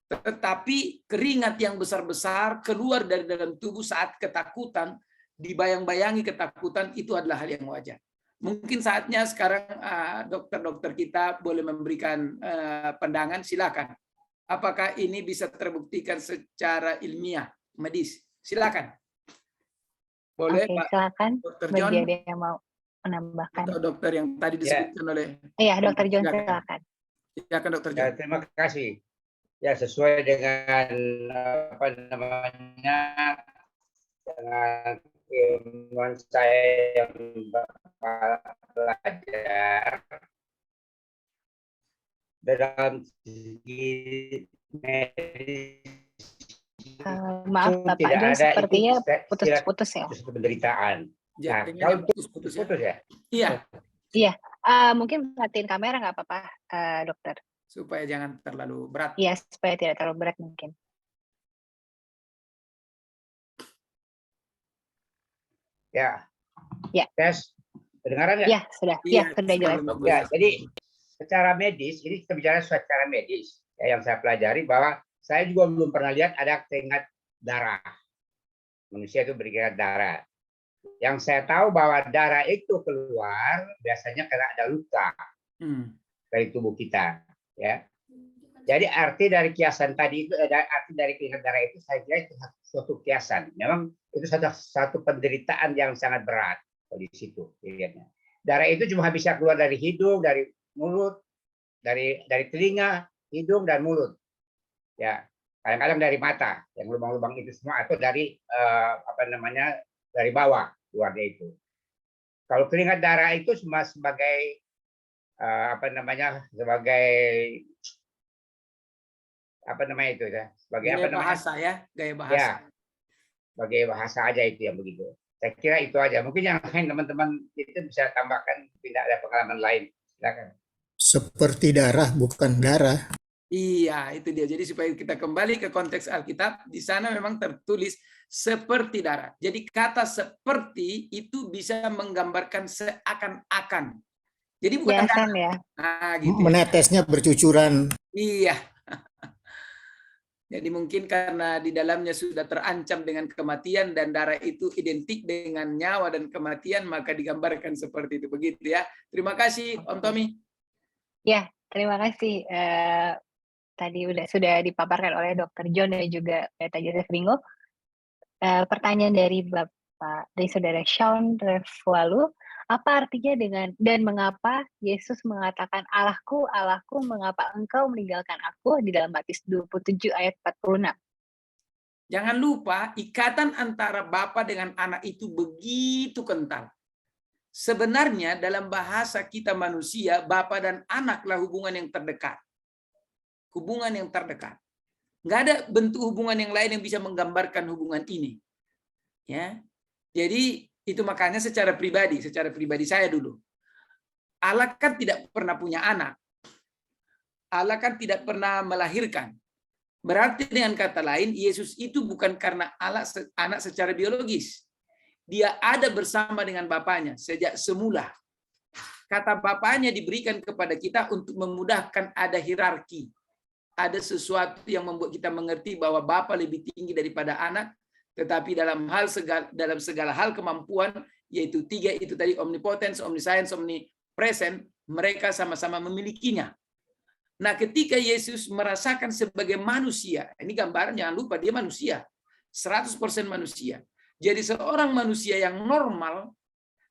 S5: Tetapi keringat yang besar-besar keluar dari dalam tubuh saat ketakutan, dibayang-bayangi ketakutan itu adalah hal yang wajar. Mungkin saatnya sekarang dokter-dokter kita boleh memberikan pandangan, silakan. Apakah ini bisa terbuktikan secara ilmiah, medis? Silakan. Boleh,
S1: Oke,
S5: Pak
S1: silakan.
S5: Dr.
S1: Bagi
S5: John
S1: ada yang mau menambahkan.
S5: atau dokter yang tadi disebutkan oleh.
S1: Iya, Dr. John,
S5: Silakan.
S1: silakan.
S5: Silakan Dr.
S6: Ya,
S5: John.
S6: terima kasih. Ya, sesuai dengan apa namanya, dengan ilmuwan saya yang belajar dalam segi medis.
S1: Maaf Bapak John, sepertinya putus-putus ya.
S6: Penderitaan. Nah,
S5: Jaringannya
S6: kalau
S5: putus-putus
S6: putus ya.
S5: Iya,
S1: Mungkin matiin kamera nggak apa-apa, dokter.
S5: supaya jangan terlalu berat.
S1: Iya, supaya tidak terlalu berat mungkin.
S6: Ya.
S1: Ya.
S6: Tes. Kedengaran ya?
S1: Iya, sudah. Iya, sudah jelas.
S6: Ya, jadi secara medis, ini kita bicara secara medis. Ya, yang saya pelajari bahwa saya juga belum pernah lihat ada keringat darah. Manusia itu berkeringat darah. Yang saya tahu bahwa darah itu keluar biasanya karena ada luka dari tubuh kita. Ya. Jadi arti dari kiasan tadi itu, arti dari keringat darah itu saya kira itu suatu kiasan. Memang itu satu penderitaan yang sangat berat di situ. Dilihatnya. Darah itu cuma bisa keluar dari hidung, dari mulut, dari telinga, hidung dan mulut. Ya, kadang-kadang dari mata, yang lubang-lubang itu semua, atau dari dari bawah keluarnya itu. Kalau keringat darah itu cuma sebagai
S5: Gaya bahasa ya, gaya bahasa.
S6: Ya, sebagai bahasa aja itu yang begitu. Saya kira itu aja. Mungkin yang lain teman-teman itu bisa tambahkan, tidak ada pengalaman lain. Silakan.
S7: Seperti darah, bukan darah.
S5: Iya, itu dia. Jadi supaya kita kembali ke konteks Alkitab, di sana memang tertulis seperti darah. Jadi kata seperti itu bisa menggambarkan seakan-akan. Jadi bukan darah.
S1: Ya.
S5: Nah, gitu.
S7: Menetesnya bercucuran.
S5: Iya. Jadi mungkin karena di dalamnya sudah terancam dengan kematian dan darah itu identik dengan nyawa dan kematian, maka digambarkan seperti itu. Begitu ya. Terima kasih, Om Tommy.
S1: Ya, terima kasih. Tadi sudah dipaparkan oleh Dr. John dan juga Pendeta Joseph Ringo. Pertanyaan dari saudara Sean Revualu, apa artinya dan mengapa Yesus mengatakan Allahku, Allahku, mengapa engkau meninggalkan aku di dalam Matius 27 ayat 46?
S5: Jangan lupa ikatan antara Bapa dengan anak itu begitu kental. Sebenarnya dalam bahasa kita manusia, Bapa dan anaklah hubungan yang terdekat. Hubungan yang terdekat. Nggak ada bentuk hubungan yang lain yang bisa menggambarkan hubungan ini. Ya, jadi itu makanya secara pribadi saya dulu. Allah kan tidak pernah punya anak. Allah kan tidak pernah melahirkan. Berarti dengan kata lain, Yesus itu bukan karena anak secara biologis. Dia ada bersama dengan Bapaknya sejak semula. Kata Bapaknya diberikan kepada kita untuk memudahkan ada hierarki. Ada sesuatu yang membuat kita mengerti bahwa Bapa lebih tinggi daripada anak, tetapi dalam segala hal kemampuan, yaitu tiga itu tadi, omnipotence, omniscience, omnipresent, mereka sama-sama memilikinya. Nah, ketika Yesus merasakan sebagai manusia, ini gambaran, jangan lupa dia manusia, 100% manusia. Jadi seorang manusia yang normal,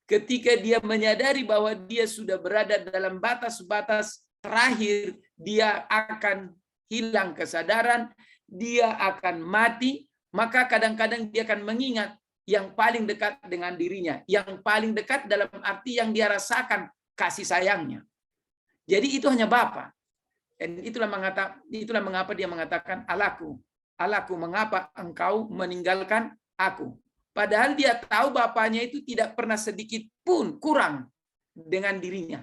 S5: ketika dia menyadari bahwa dia sudah berada dalam batas-batas terakhir, dia akan hilang kesadaran, dia akan mati, maka kadang-kadang dia akan mengingat yang paling dekat dengan dirinya, yang paling dekat dalam arti yang dia rasakan kasih sayangnya. Jadi itu hanya Bapa. Dan itulah mengapa dia mengatakan Allahku, Allahku, mengapa engkau meninggalkan aku? Padahal dia tahu Bapaknya itu tidak pernah sedikit pun kurang dengan dirinya.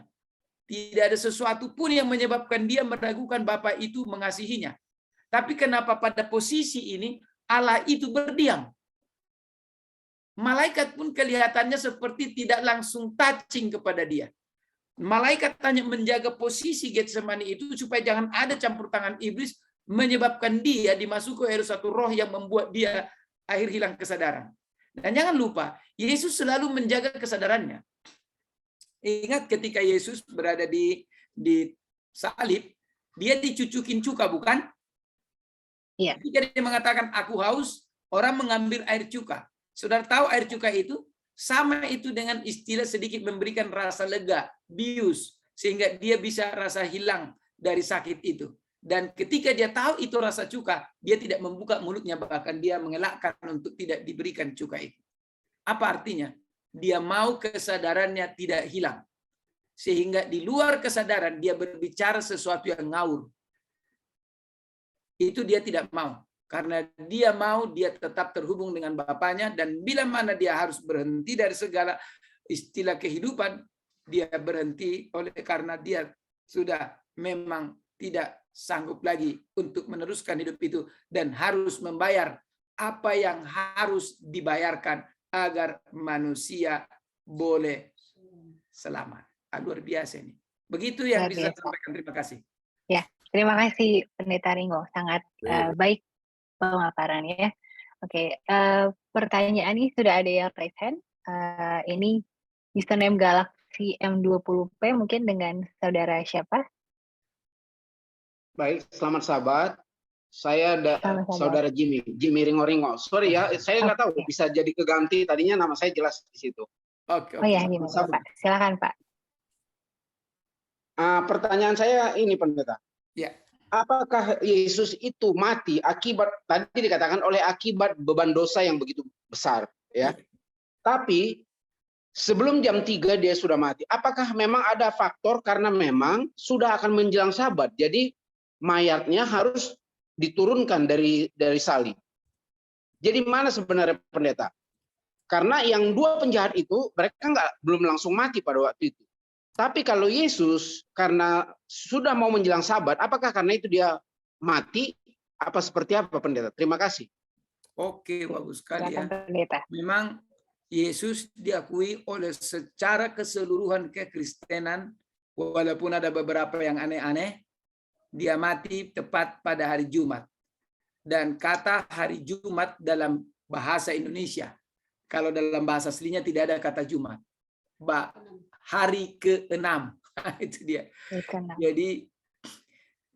S5: Tidak ada sesuatu pun yang menyebabkan dia meragukan Bapa itu mengasihinya. Tapi kenapa pada posisi ini Allah itu berdiam? Malaikat pun kelihatannya seperti tidak langsung touching kepada dia. Malaikat hanya menjaga posisi Getsemani itu supaya jangan ada campur tangan iblis menyebabkan dia dimasuki oleh satu roh yang membuat dia akhir hilang kesadaran. Dan jangan lupa, Yesus selalu menjaga kesadarannya. Ingat ketika Yesus berada di salib, dia dicucukin cuka, bukan?
S1: Iya.
S5: Ketika dia mengatakan aku haus, orang mengambil air cuka. Saudara tahu air cuka itu? Sama itu dengan istilah sedikit memberikan rasa lega, bius, sehingga dia bisa rasa hilang dari sakit itu. Dan ketika dia tahu itu rasa cuka, dia tidak membuka mulutnya, bahkan dia mengelakkan untuk tidak diberikan cuka itu. Apa artinya? Dia mau kesadarannya tidak hilang. Sehingga di luar kesadaran dia berbicara sesuatu yang ngawur. Itu dia tidak mau. Karena dia mau dia tetap terhubung dengan Bapaknya, dan bila mana dia harus berhenti dari segala istilah kehidupan, dia berhenti karena dia sudah memang tidak sanggup lagi untuk meneruskan hidup itu dan harus membayar apa yang harus dibayarkan agar manusia boleh selamat. Luar biasa ini. Begitu yang bisa saya sampaikan. Terima kasih.
S1: Ya, terima kasih Pendeta Ringo. Sangat baik pemaparannya. Oke, pertanyaan ini sudah ada yang raise hand. Ini username Galaxy M20P, mungkin dengan saudara siapa?
S8: Baik, selamat sahabat. Saya saudara Jimmy Ringo-Ringo. Sorry ya, saya nggak tahu bisa jadi keganti. Tadinya nama saya jelas di situ.
S5: Oke.
S1: Oh ya, gimana Pak? Silakan Pak.
S8: Pertanyaan saya ini, Pendeta.
S5: Ya.
S8: Apakah Yesus itu mati akibat, tadi dikatakan oleh akibat beban dosa yang begitu besar, ya? Tapi sebelum jam 3 dia sudah mati. Apakah memang ada faktor karena memang sudah akan menjelang Sabat, jadi mayatnya harus diturunkan dari salib. Jadi mana sebenarnya Pendeta? Karena yang dua penjahat itu mereka belum langsung mati pada waktu itu. Tapi kalau Yesus karena sudah mau menjelang Sabat, apakah karena itu dia mati? Apa seperti apa Pendeta? Terima kasih.
S5: Oke, bagus sekali ya. Memang Yesus diakui oleh secara keseluruhan kekristenan, walaupun ada beberapa yang aneh-aneh, dia mati tepat pada hari Jumat. Dan kata hari Jumat dalam bahasa Indonesia, kalau dalam bahasa aslinya tidak ada kata Jumat. Hari ke-6. Itu dia. Jadi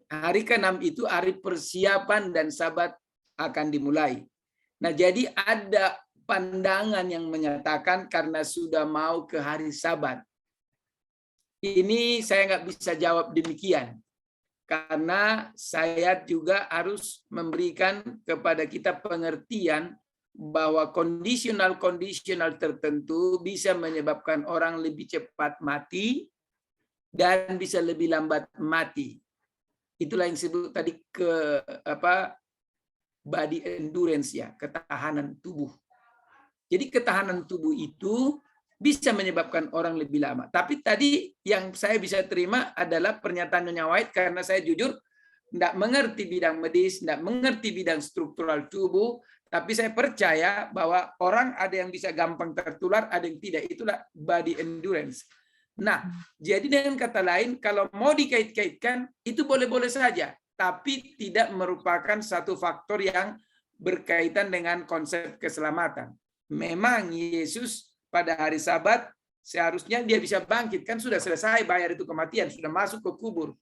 S5: hari ke-6 itu hari persiapan dan Sabat akan dimulai. Nah, jadi ada pandangan yang menyatakan karena sudah mau ke hari Sabat. Ini saya nggak bisa jawab demikian. Karena saya juga harus memberikan kepada kita pengertian bahwa kondisional tertentu bisa menyebabkan orang lebih cepat mati dan bisa lebih lambat mati. Itulah yang disebut tadi body endurance ya, ketahanan tubuh. Jadi ketahanan tubuh itu bisa menyebabkan orang lebih lama. Tapi tadi yang saya bisa terima adalah pernyataan Nyonya White karena saya jujur tidak mengerti bidang medis, tidak mengerti bidang struktural tubuh, tapi saya percaya bahwa orang ada yang bisa gampang tertular, ada yang tidak. Itulah body endurance. Nah, jadi dengan kata lain, kalau mau dikait-kaitkan, itu boleh-boleh saja, tapi tidak merupakan satu faktor yang berkaitan dengan konsep keselamatan. Memang Yesus pada hari Sabat, seharusnya dia bisa bangkit. Kan sudah selesai bayar itu kematian, sudah masuk ke kubur.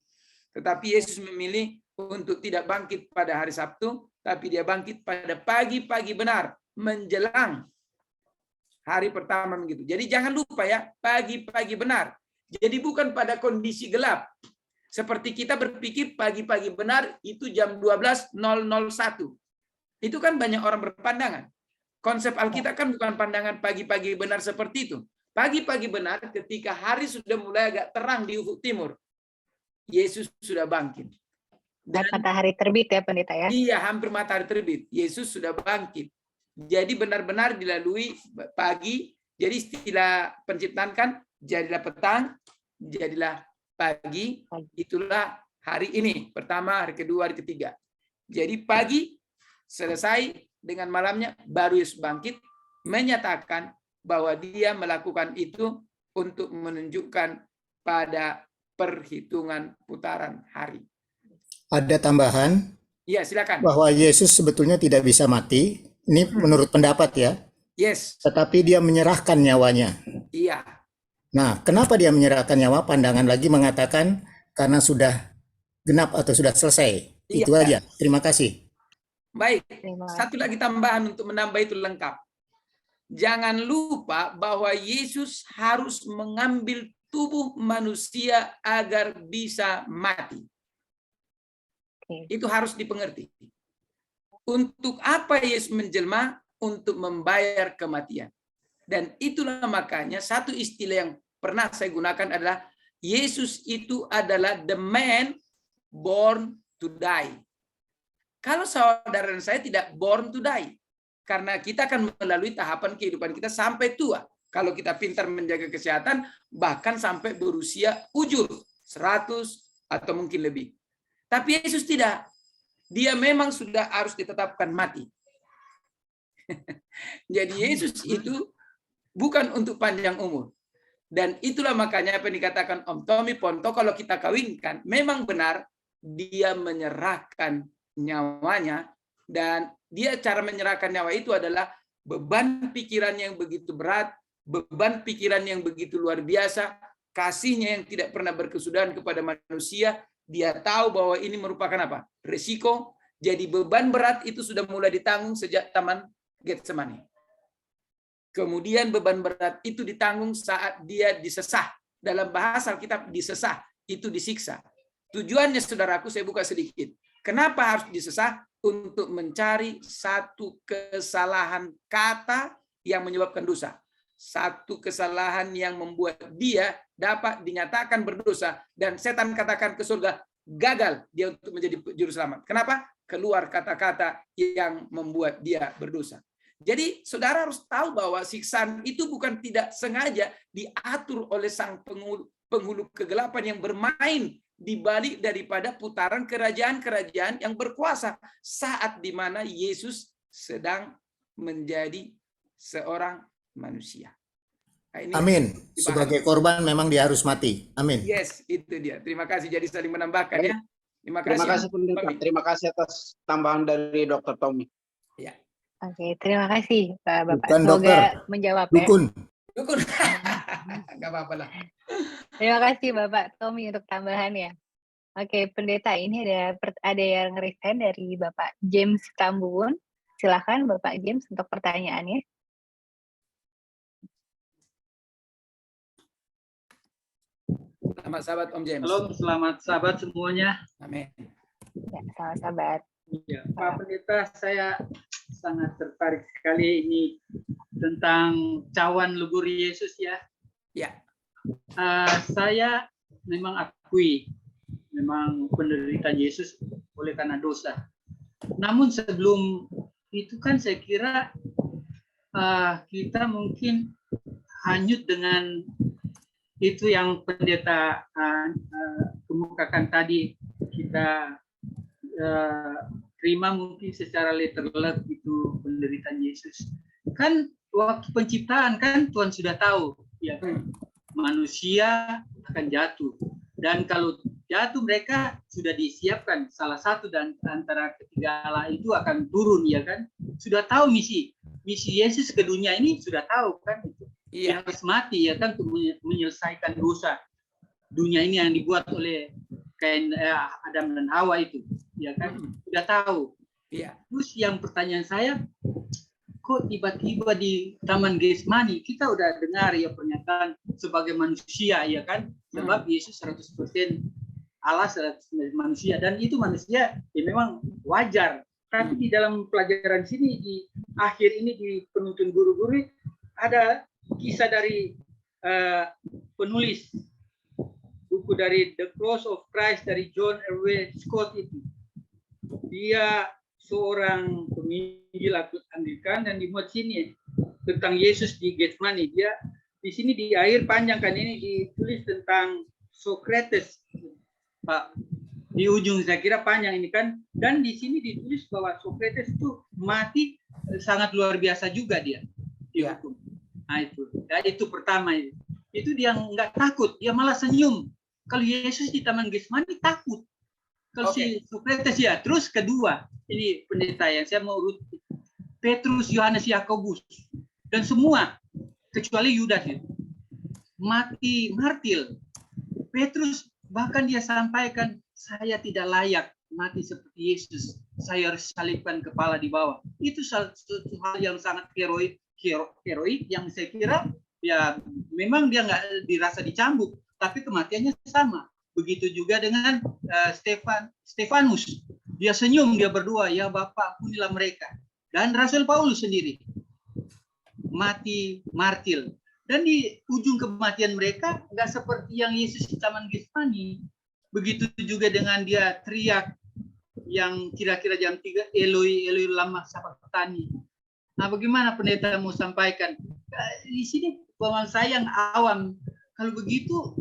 S5: Tetapi Yesus memilih untuk tidak bangkit pada hari Sabtu, tapi dia bangkit pada pagi-pagi benar, menjelang hari pertama begitu. Jadi jangan lupa ya, pagi-pagi benar. Jadi bukan pada kondisi gelap. Seperti kita berpikir pagi-pagi benar itu jam 12.001. Itu kan banyak orang berpandangan. Konsep Alkitab kan bukan pandangan pagi-pagi benar seperti itu. Pagi-pagi benar ketika hari sudah mulai agak terang di ufuk timur. Yesus sudah bangkit.
S1: Dan matahari terbit ya Pendeta ya? Iya,
S5: hampir matahari terbit. Yesus sudah bangkit. Jadi benar-benar dilalui pagi. Jadi istilah penciptaan kan, jadilah petang, jadilah pagi. Itulah hari ini. Pertama, hari kedua, hari ketiga. Jadi pagi selesai dengan malamnya, baru Yesus bangkit, menyatakan bahwa dia melakukan itu untuk menunjukkan pada perhitungan putaran hari.
S7: Ada tambahan?
S5: Iya, silakan.
S7: Bahwa Yesus sebetulnya tidak bisa mati. Ini menurut pendapat ya.
S5: Yes.
S7: tetapi dia menyerahkan nyawanya.
S5: Iya.
S7: Nah, kenapa dia menyerahkan nyawa? Pandangan lagi mengatakan karena sudah genap atau sudah selesai.
S5: Iya.
S7: Itu aja. Terima kasih.
S5: Baik.
S1: Terima
S5: Satu lagi tambahan untuk menambah itu lengkap. Jangan lupa bahwa Yesus harus mengambil tubuh manusia agar bisa mati. Itu harus dipengerti. Untuk apa Yesus menjelma? Untuk membayar kematian. Dan itulah makanya satu istilah yang pernah saya gunakan adalah Yesus itu adalah the man born to die. Kalau saudara dan saya tidak born to die, karena kita akan melalui tahapan kehidupan kita sampai tua. Kalau kita pintar menjaga kesehatan, bahkan sampai berusia ujur, 100 atau mungkin lebih. Tapi Yesus tidak. Dia memang sudah harus ditetapkan mati. Jadi Yesus itu bukan untuk panjang umur. Dan itulah makanya apa yang dikatakan Om Tommy Ponto, kalau kita kawinkan, memang benar dia menyerahkan nyawanya. Dan dia cara menyerahkan nyawa itu adalah beban pikiran yang begitu berat, beban pikiran yang begitu luar biasa, kasihnya yang tidak pernah berkesudahan kepada manusia. Dia tahu bahwa ini merupakan apa? Risiko. Jadi beban berat itu sudah mulai ditanggung sejak Taman Getsemani. Kemudian beban berat itu ditanggung saat dia disesah. Dalam bahasa Alkitab disesah, itu disiksa. Tujuannya saudaraku, saya buka sedikit. Kenapa harus disesah? Untuk mencari satu kesalahan kata yang menyebabkan dosa. Satu kesalahan yang membuat dia dapat dinyatakan berdosa. Dan setan katakan ke surga, gagal dia untuk menjadi juru selamat. Kenapa? Keluar kata-kata yang membuat dia berdosa. Jadi saudara harus tahu bahwa siksaan itu bukan tidak sengaja diatur oleh sang penghulu kegelapan yang bermain di balik daripada putaran kerajaan-kerajaan yang berkuasa saat di mana Yesus sedang menjadi seorang manusia. Nah, ini
S7: Amin. Sebagai korban memang dia harus mati. Amin.
S5: Yes, itu dia. Terima kasih. Jadi saling menambahkan ya. Terima kasih
S8: pendeta. Terima kasih atas tambahan dari Dr. Tommy.
S5: Ya.
S1: Oke, terima kasih Pak Bapak.
S7: Bukan
S1: Semoga
S7: dokter,
S1: menjawab
S7: dukun.
S1: ya.
S5: Dukun. Enggak apa-apa lah.
S1: Terima kasih Bapak Tommy untuk tambahannya. Oke, pendeta, ini ada yang resign dari Bapak James Tambuun. Silakan Bapak James untuk pertanyaannya.
S5: Selamat sahabat Om James.
S9: Halo, selamat sahabat semuanya.
S5: Amin.
S1: Ya, selamat sahabat.
S9: Ya, Pak Pendeta, saya sangat tertarik sekali ini tentang cawan lugur Yesus ya.
S5: Ya.
S9: Saya memang akui memang penderitaan Yesus oleh karena dosa. Namun sebelum itu kan saya kira kita mungkin hanyut dengan itu yang pendeta kemukakan tadi, kita terima mungkin secara letterlek itu penderitaan Yesus. Kan waktu penciptaan kan Tuhan sudah tahu ya kan manusia akan jatuh, dan kalau jatuh mereka sudah disiapkan salah satu dan antara ketiga Allah itu akan turun ya kan, sudah tahu misi Yesus ke dunia ini, sudah tahu kan itu. Dia harus mati ya kan untuk menyelesaikan dosa dunia ini yang dibuat oleh Adam dan Hawa itu ya kan, sudah tahu.
S5: Iya.
S9: Terus yang pertanyaan saya, kok tiba-tiba di Taman Getsemani kita udah dengar ya pernyataan sebagai manusia ya kan, sebab Yesus 100% Allah 100% manusia, dan itu manusia ya memang wajar. Tapi di dalam pelajaran sini di akhir ini di penuntun guru-guru ada kisah dari penulis buku dari The Cross of Christ dari John R.W. Scott itu. Dia seorang penginjil Anglikan dan dimuat sini tentang Yesus di Getsemani. Dia di sini di akhir panjang kan ini ditulis tentang Socrates, Pak. Di ujung saya kira panjang ini kan, dan di sini ditulis bahwa Socrates itu mati sangat luar biasa juga dia dihukum. Nah itu pertama itu dia nggak takut, dia malah senyum. Kalau Yesus di Taman Getsemani takut. Kalau si Socrates ya. Terus kedua, ini pendeta yang saya mau urut, Petrus, Yohanes, Yakobus. Dan semua kecuali Yudas itu mati martir. Petrus bahkan dia sampaikan, saya tidak layak mati seperti Yesus. Saya harus salibkan kepala di bawah. Itu satu hal yang sangat heroik yang saya kira ya memang dia nggak dirasa dicambuk, tapi kematiannya sama. Begitu juga dengan Stefanus. Dia senyum, dia berdoa, ya Bapa, ampunilah mereka. Dan Rasul Paulus sendiri mati martir. Dan di ujung kematian mereka nggak seperti yang Yesus di Taman Getsemani. Begitu juga dengan dia teriak yang kira-kira jam 3, Eloi, Eloi lama sabachthani. Nah, bagaimana pendeta mau sampaikan? Di sini pemahaman saya yang awam. Kalau begitu,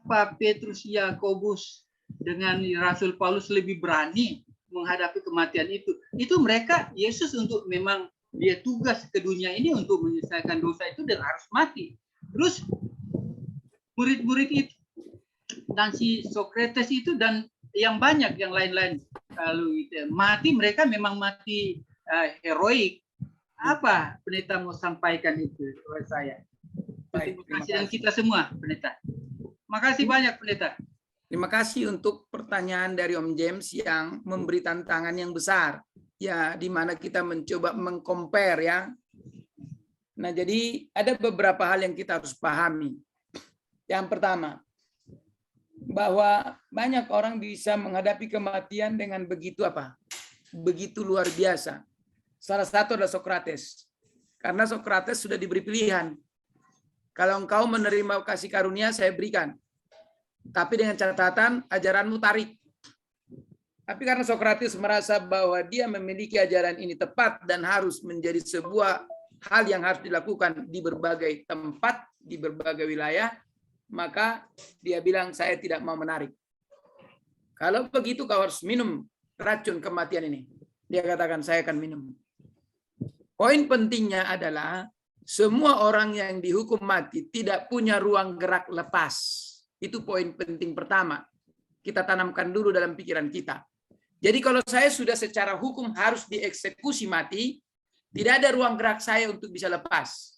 S9: apa Petrus, Yakobus dengan Rasul Paulus lebih berani menghadapi kematian itu? Itu mereka, Yesus untuk memang dia tugas ke dunia ini untuk menyelesaikan dosa itu dan harus mati. Terus murid-murid itu dan si Sokrates itu dan yang banyak yang lain-lain kalau itu mati, mereka memang mati heroik. Apa pendeta mau sampaikan itu kepada saya? Baik, terima kasih dan kita semua, pendeta. Makasih banyak, pendeta.
S5: Terima kasih untuk pertanyaan dari Om James yang memberi tantangan yang besar. Ya, di mana kita mencoba mengcompare ya. Nah, jadi ada beberapa hal yang kita harus pahami. Yang pertama, bahwa banyak orang bisa menghadapi kematian dengan begitu apa? Begitu luar biasa. Salah satu adalah Sokrates. Karena Sokrates sudah diberi pilihan. Kalau engkau menerima kasih karunia, saya berikan. Tapi dengan catatan, ajaranmu tarik. Tapi karena Sokrates merasa bahwa dia memiliki ajaran ini tepat dan harus menjadi sebuah hal yang harus dilakukan di berbagai tempat, di berbagai wilayah, maka dia bilang, saya tidak mau menarik. Kalau begitu kau harus minum racun kematian ini. Dia katakan, saya akan minum. Poin pentingnya adalah, semua orang yang dihukum mati tidak punya ruang gerak lepas. Itu poin penting pertama. Kita tanamkan dulu dalam pikiran kita. Jadi kalau saya sudah secara hukum harus dieksekusi mati, tidak ada ruang gerak saya untuk bisa lepas.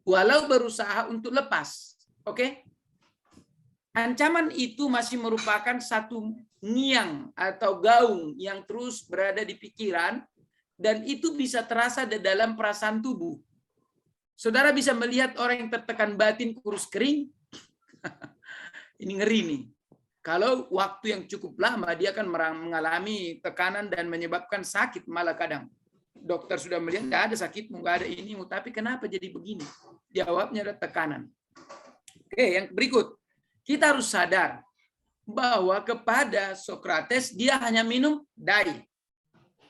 S5: Walau berusaha untuk lepas. Oke? Ancaman itu masih merupakan satu ngiang atau gaung yang terus berada di pikiran dan itu bisa terasa di dalam perasaan tubuh. Saudara bisa melihat orang yang tertekan batin kurus kering. Ini ngeri nih. Kalau waktu yang cukup lama, dia akan mengalami tekanan dan menyebabkan sakit malah kadang. Dokter sudah melihat, nggak ada sakitmu, nggak ada ini, tapi kenapa jadi begini? Jawabnya ada tekanan. Oke, yang berikut. Kita harus sadar bahwa kepada Sokrates, dia hanya minum die.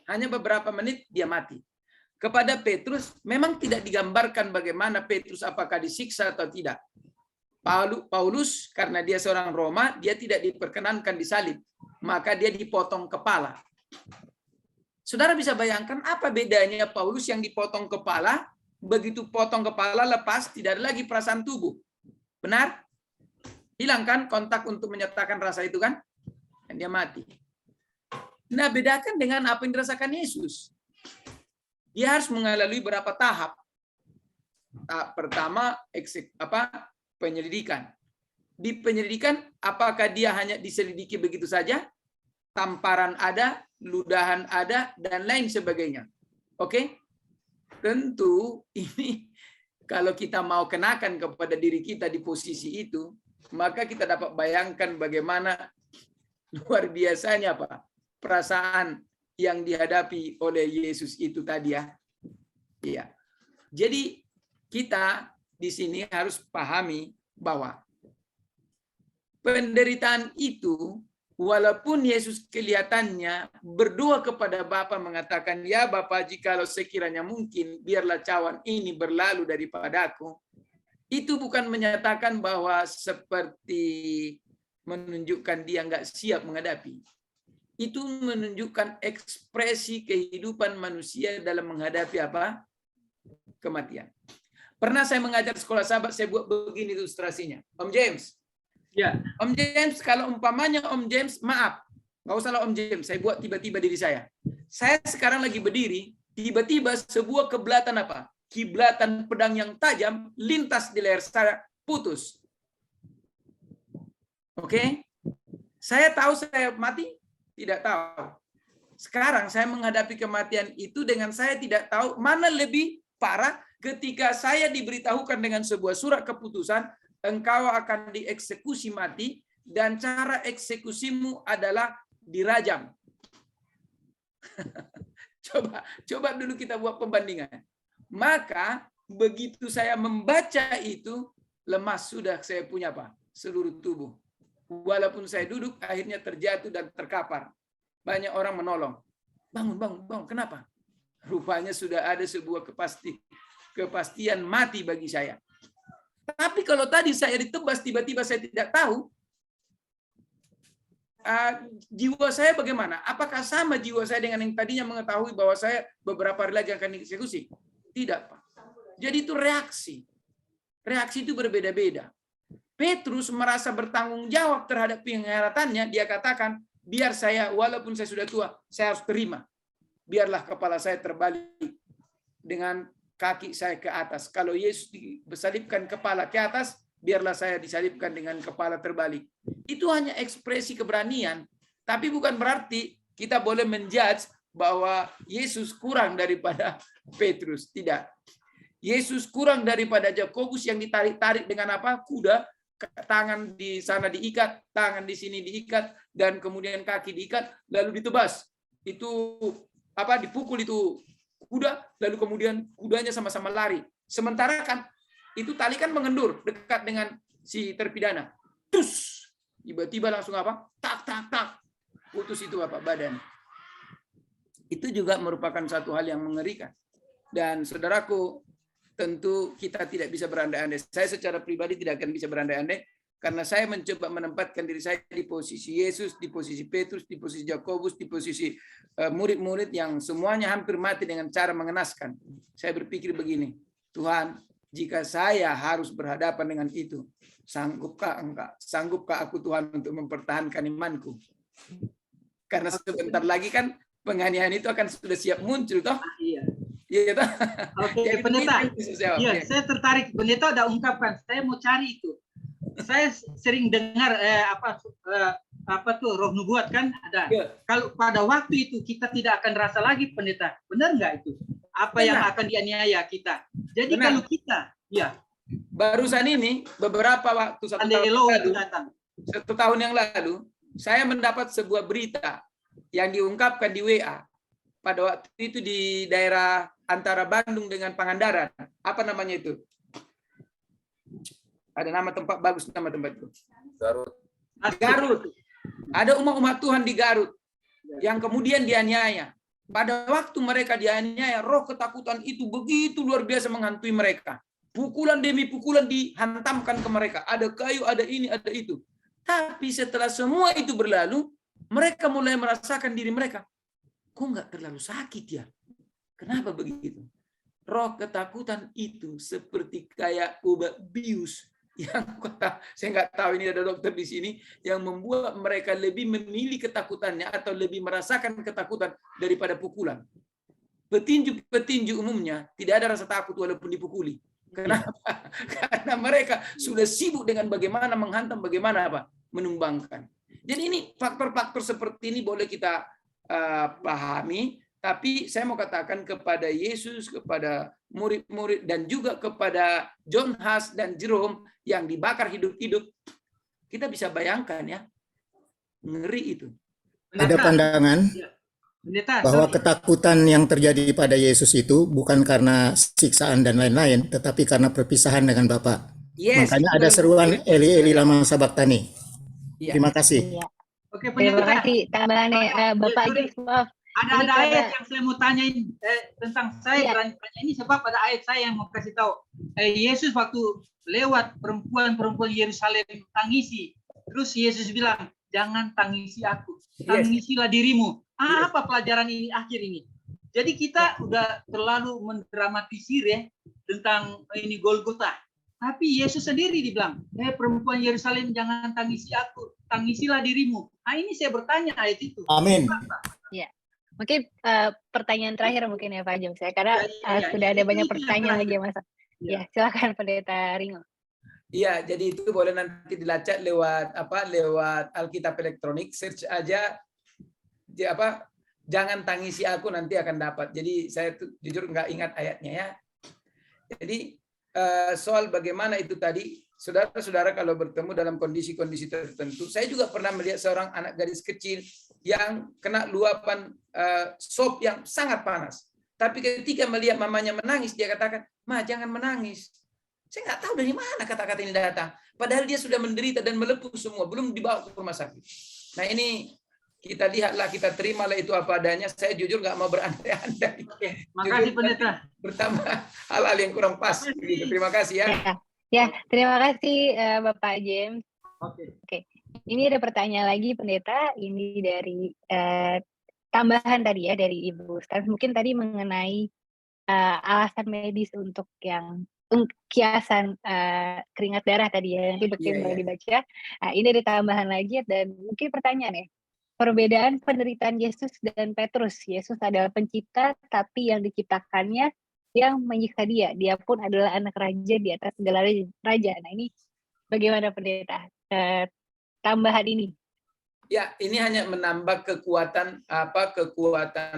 S5: Hanya beberapa menit, dia mati. Kepada Petrus, memang tidak digambarkan bagaimana Petrus apakah disiksa atau tidak. Paulus karena dia seorang Roma, dia tidak diperkenankan disalib, maka dia dipotong kepala. Saudara bisa bayangkan apa bedanya Paulus yang dipotong kepala, begitu potong kepala lepas tidak ada lagi perasaan tubuh. Benar? Hilang kan kontak untuk menyatakan rasa itu kan? Dan dia mati. Nah, bedakan dengan apa yang dirasakan Yesus. Dia harus mengalami beberapa tahap. Tahap pertama penyelidikan. Di penyelidikan, apakah dia hanya diselidiki begitu saja? Tamparan ada, ludahan ada, dan lain sebagainya. Oke? Tentu ini kalau kita mau kenakan kepada diri kita di posisi itu, maka kita dapat bayangkan bagaimana luar biasanya apa? Perasaan yang dihadapi oleh Yesus itu tadi ya. Iya. Jadi kita di sini harus pahami bahwa penderitaan itu, walaupun Yesus kelihatannya berdoa kepada Bapa mengatakan, ya Bapa, jikalau sekiranya mungkin, biarlah cawan ini berlalu daripadaku. Itu bukan menyatakan bahwa seperti menunjukkan dia nggak siap menghadapi. Itu menunjukkan ekspresi kehidupan manusia dalam menghadapi apa? Kematian. Pernah saya mengajar sekolah sahabat, saya buat begini ilustrasinya. Om James.
S9: Ya.
S5: Om James, kalau umpamanya Om James, maaf. Nggak usah lah Om James, saya buat tiba-tiba diri saya. Saya sekarang lagi berdiri, tiba-tiba sebuah kebelatan apa? kiblatan pedang yang tajam lintas di leher saya, putus. Oke? Saya tahu saya mati? Tidak tahu. Sekarang saya menghadapi kematian itu dengan saya tidak tahu mana lebih parah ketika saya diberitahukan dengan sebuah surat keputusan, engkau akan dieksekusi mati dan cara eksekusimu adalah dirajam. Coba dulu kita buat pembandingan. Maka begitu saya membaca itu, lemas sudah saya punya apa? Seluruh tubuh. Walaupun saya duduk, akhirnya terjatuh dan terkapar. Banyak orang menolong. Bangun. Kenapa? Rupanya sudah ada sebuah kepastian mati bagi saya. Tapi kalau tadi saya ditebas, tiba-tiba saya tidak tahu, jiwa saya bagaimana? Apakah sama jiwa saya dengan yang tadinya mengetahui bahwa saya beberapa hari lagi akan dieksekusi? Tidak, Pak. Jadi itu reaksi. Reaksi itu berbeda-beda. Petrus merasa bertanggung jawab terhadap pengharatannya. Dia katakan, biar saya, walaupun saya sudah tua, saya harus terima. Biarlah kepala saya terbalik dengan kaki saya ke atas. Kalau Yesus disalibkan kepala ke atas, biarlah saya disalibkan dengan kepala terbalik. Itu hanya ekspresi keberanian. Tapi bukan berarti kita boleh menjudge bahwa Yesus kurang daripada Petrus. Tidak. Yesus kurang daripada Yakobus yang ditarik-tarik dengan apa? Kuda. Tangan di sana diikat, tangan di sini diikat, dan kemudian kaki diikat, lalu ditebas. Itu apa? Dipukul itu kuda, lalu kemudian kudanya sama-sama lari. Sementara kan itu tali kan mengendur dekat dengan si terpidana. Tus, tiba-tiba langsung apa? Tak. Putus itu apa? Badan. Itu juga merupakan satu hal yang mengerikan. Dan saudaraku, tentu kita tidak bisa berandai-andai. Saya secara pribadi tidak akan bisa berandai-andai karena saya mencoba menempatkan diri saya di posisi Yesus, di posisi Petrus, di posisi Yakobus, di posisi murid-murid yang semuanya hampir mati dengan cara mengenaskan. Saya berpikir begini, Tuhan, jika saya harus berhadapan dengan itu, sanggupkah Engkau? Sanggupkah aku Tuhan untuk mempertahankan imanku? Karena sebentar lagi kan penganiayaan itu akan sudah siap muncul, toh?
S9: Iya.
S5: Iya, toh?
S9: Oke, Pendeta. Iya, saya tertarik. Pendeta udah ungkapkan. Saya mau cari itu. Saya sering dengar apa tuh roh nubuat kan ada. Ya. Kalau pada waktu itu kita tidak akan rasa lagi, Pendeta. Benar nggak itu? Apa yang akan dianiaya kita? Jadi kalau kita, ya.
S5: Barusan ini beberapa waktu satu tahun yang lalu, saya mendapat sebuah berita yang diungkapkan di WA. Pada waktu itu di daerah antara Bandung dengan Pangandaran. Apa namanya itu? Ada nama tempat, bagus nama tempat itu. Garut. Ada umat-umat Tuhan di Garut yang kemudian dianiaya. Pada waktu mereka dianiaya, roh ketakutan itu begitu luar biasa menghantui mereka. Pukulan demi pukulan dihantamkan ke mereka. Ada kayu, ada ini, ada itu. Tapi setelah semua itu berlalu, mereka mulai merasakan diri mereka. Kok nggak terlalu sakit ya? Kenapa begitu? Roh ketakutan itu seperti kayak obat bius yang saya nggak tahu ini ada dokter di sini yang membuat mereka lebih memilih ketakutannya atau lebih merasakan ketakutan daripada pukulan. Petinju umumnya tidak ada rasa takut walaupun dipukuli. Kenapa? Karena mereka sudah sibuk dengan bagaimana menghantam, bagaimana apa menumbangkan. Jadi ini faktor-faktor seperti ini boleh kita pahami, tapi saya mau katakan kepada Yesus, kepada murid-murid, dan juga kepada John Huss dan Jerome yang dibakar hidup-hidup, kita bisa bayangkan ya, ngeri itu.
S7: Ada pandangan bahwa ketakutan yang terjadi pada Yesus itu bukan karena siksaan dan lain-lain, tetapi karena perpisahan dengan Bapa. Yes, makanya ada seruan Eli Eli lama sabachthani. Ya. Terima kasih.
S1: Ya. Oke, terima kasih tambahannya Bapak. Maaf.
S9: Ada ayat yang saya mau tanyain tentang saya tanya ini sebab ada ayat saya yang mau kasih tahu. Yesus waktu lewat perempuan Yerusalem tangisi, terus Yesus bilang, jangan tangisi aku, tangisilah dirimu. Apa pelajaran ini akhir ini? Jadi kita udah terlalu mendramatisir ya tentang ini Golgota. Tapi Yesus sendiri dibilang, perempuan Yerusalem jangan tangisi aku, tangisilah dirimu. Nah ini saya bertanya ayat itu.
S7: Amin.
S1: Ya. Mungkin pertanyaan terakhir mungkin ya Pak Jom, saya karena sudah ada banyak pertanyaan lagi ya Mas. Ya, silakan Pendeta Ringo.
S5: Iya, jadi itu boleh nanti dilacak lewat lewat Alkitab elektronik, search aja jangan tangisi aku, nanti akan dapat. Jadi saya tuh jujur nggak ingat ayatnya ya. Jadi soal bagaimana itu tadi, saudara-saudara kalau bertemu dalam kondisi-kondisi tertentu, saya juga pernah melihat seorang anak gadis kecil yang kena luapan sop yang sangat panas. Tapi ketika melihat mamanya menangis, dia katakan, "Ma, jangan menangis." Saya nggak tahu dari mana kata-kata ini datang. Padahal dia sudah menderita dan melepuh semua, belum dibawa ke rumah sakit. Nah ini kita lihatlah, kita terimalah itu apa adanya. Saya jujur nggak mau berandai-andai.
S9: Makasih Pendeta.
S5: Bertambah hal-hal yang kurang pas. Terima kasih ya.
S1: Ya, terima kasih Bapak James. Oke. Ini ada pertanyaan lagi Pendeta. Ini dari tambahan tadi ya dari Ibu Stan. Mungkin tadi mengenai alasan medis untuk yang kiasan keringat darah tadi ya, nanti boleh dibaca. Nah, ini ada tambahan lagi dan mungkin pertanyaan ya, perbedaan penderitaan Yesus dan Petrus. Yesus adalah pencipta, tapi yang diciptakannya yang menyiksa dia. Dia pun adalah anak raja di atas segala raja. Nah ini bagaimana Pendeta tambahan ini?
S5: Ya, ini hanya menambah kekuatan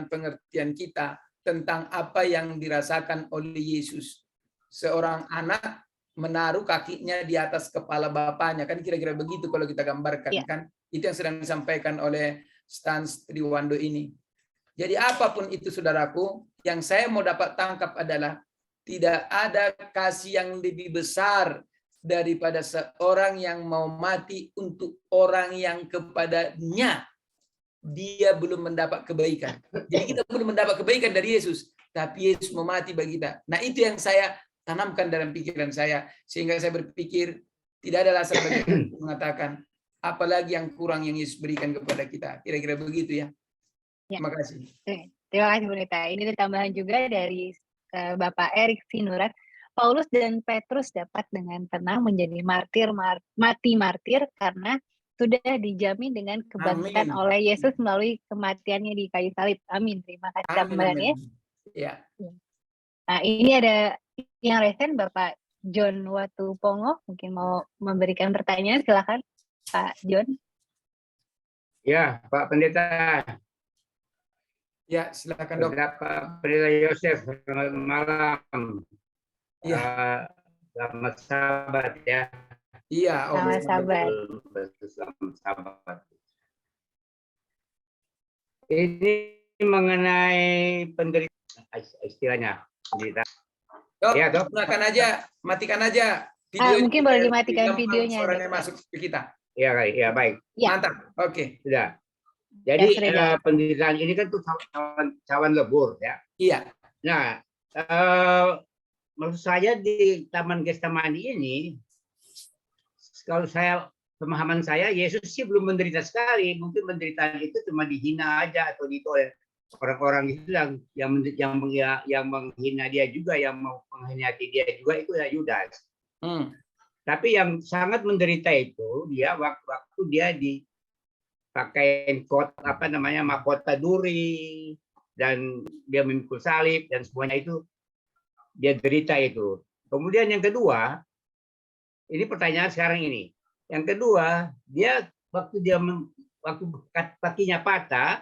S5: pengertian kita tentang apa yang dirasakan oleh Yesus. Seorang anak menaruh kakinya di atas kepala bapaknya, kan kira-kira begitu kalau kita gambarkan kan. Itu yang sedang disampaikan oleh Stan Triwando ini. Jadi apapun itu saudaraku, yang saya mau dapat tangkap adalah tidak ada kasih yang lebih besar daripada seorang yang mau mati untuk orang yang kepadanya dia belum mendapat kebaikan. Jadi kita belum mendapat kebaikan dari Yesus, tapi Yesus mau mati bagi kita. Nah itu yang saya tanamkan dalam pikiran saya, sehingga saya berpikir tidak ada alasan bagi mengatakan apalagi yang kurang yang Yesus berikan kepada kita. Kira-kira begitu ya. Terima kasih.
S1: Terima kasih Pendeta. Ini tambahan juga dari Bapak Erik Sinurat. Paulus dan Petrus dapat dengan tenang menjadi mati martir karena sudah dijamin dengan kebangkitan oleh Yesus melalui kematiannya di kayu salib. Amin. Terima kasih tambahannya.
S5: Ya.
S1: Nah ini ada yang resen Bapak John Watupongo, mungkin mau memberikan pertanyaan, silakan Pak John.
S6: Ya, Pak Pendeta.
S5: Ya, silakan Dok.
S6: Pak Pendeta Yosef, selamat malam.
S5: Ya.
S6: Selamat Sabat ya.
S5: Iya,
S1: selamat Sabat.
S6: Selamat Sabat. Ini mengenai penderitaan, istilahnya.
S5: Dok, ya, Dok, matikan aja video.
S1: Mungkin boleh dimatikan videonya.
S5: Suaranya masuk ke kita.
S6: Ya, baik.
S1: Ya.
S5: Mantap. Oke.
S6: Sudah. Jadi penderitaan ini kan tuh cawan lebur ya.
S5: Iya.
S6: Nah, maksud saya di Taman Getsemani ini, kalau pemahaman saya, Yesus sih belum menderita sekali. Mungkin penderitaan itu cuma dihina aja atau ditolak orang-orang itu yang menghina dia juga, yang mau mengkhianati dia juga itu ya Yudas. Tapi yang sangat menderita itu dia waktu dia dipakai mahkota duri dan dia memikul salib dan semuanya itu dia derita itu. Kemudian yang kedua, ini pertanyaan sekarang ini. Yang kedua, dia waktu kakinya patah,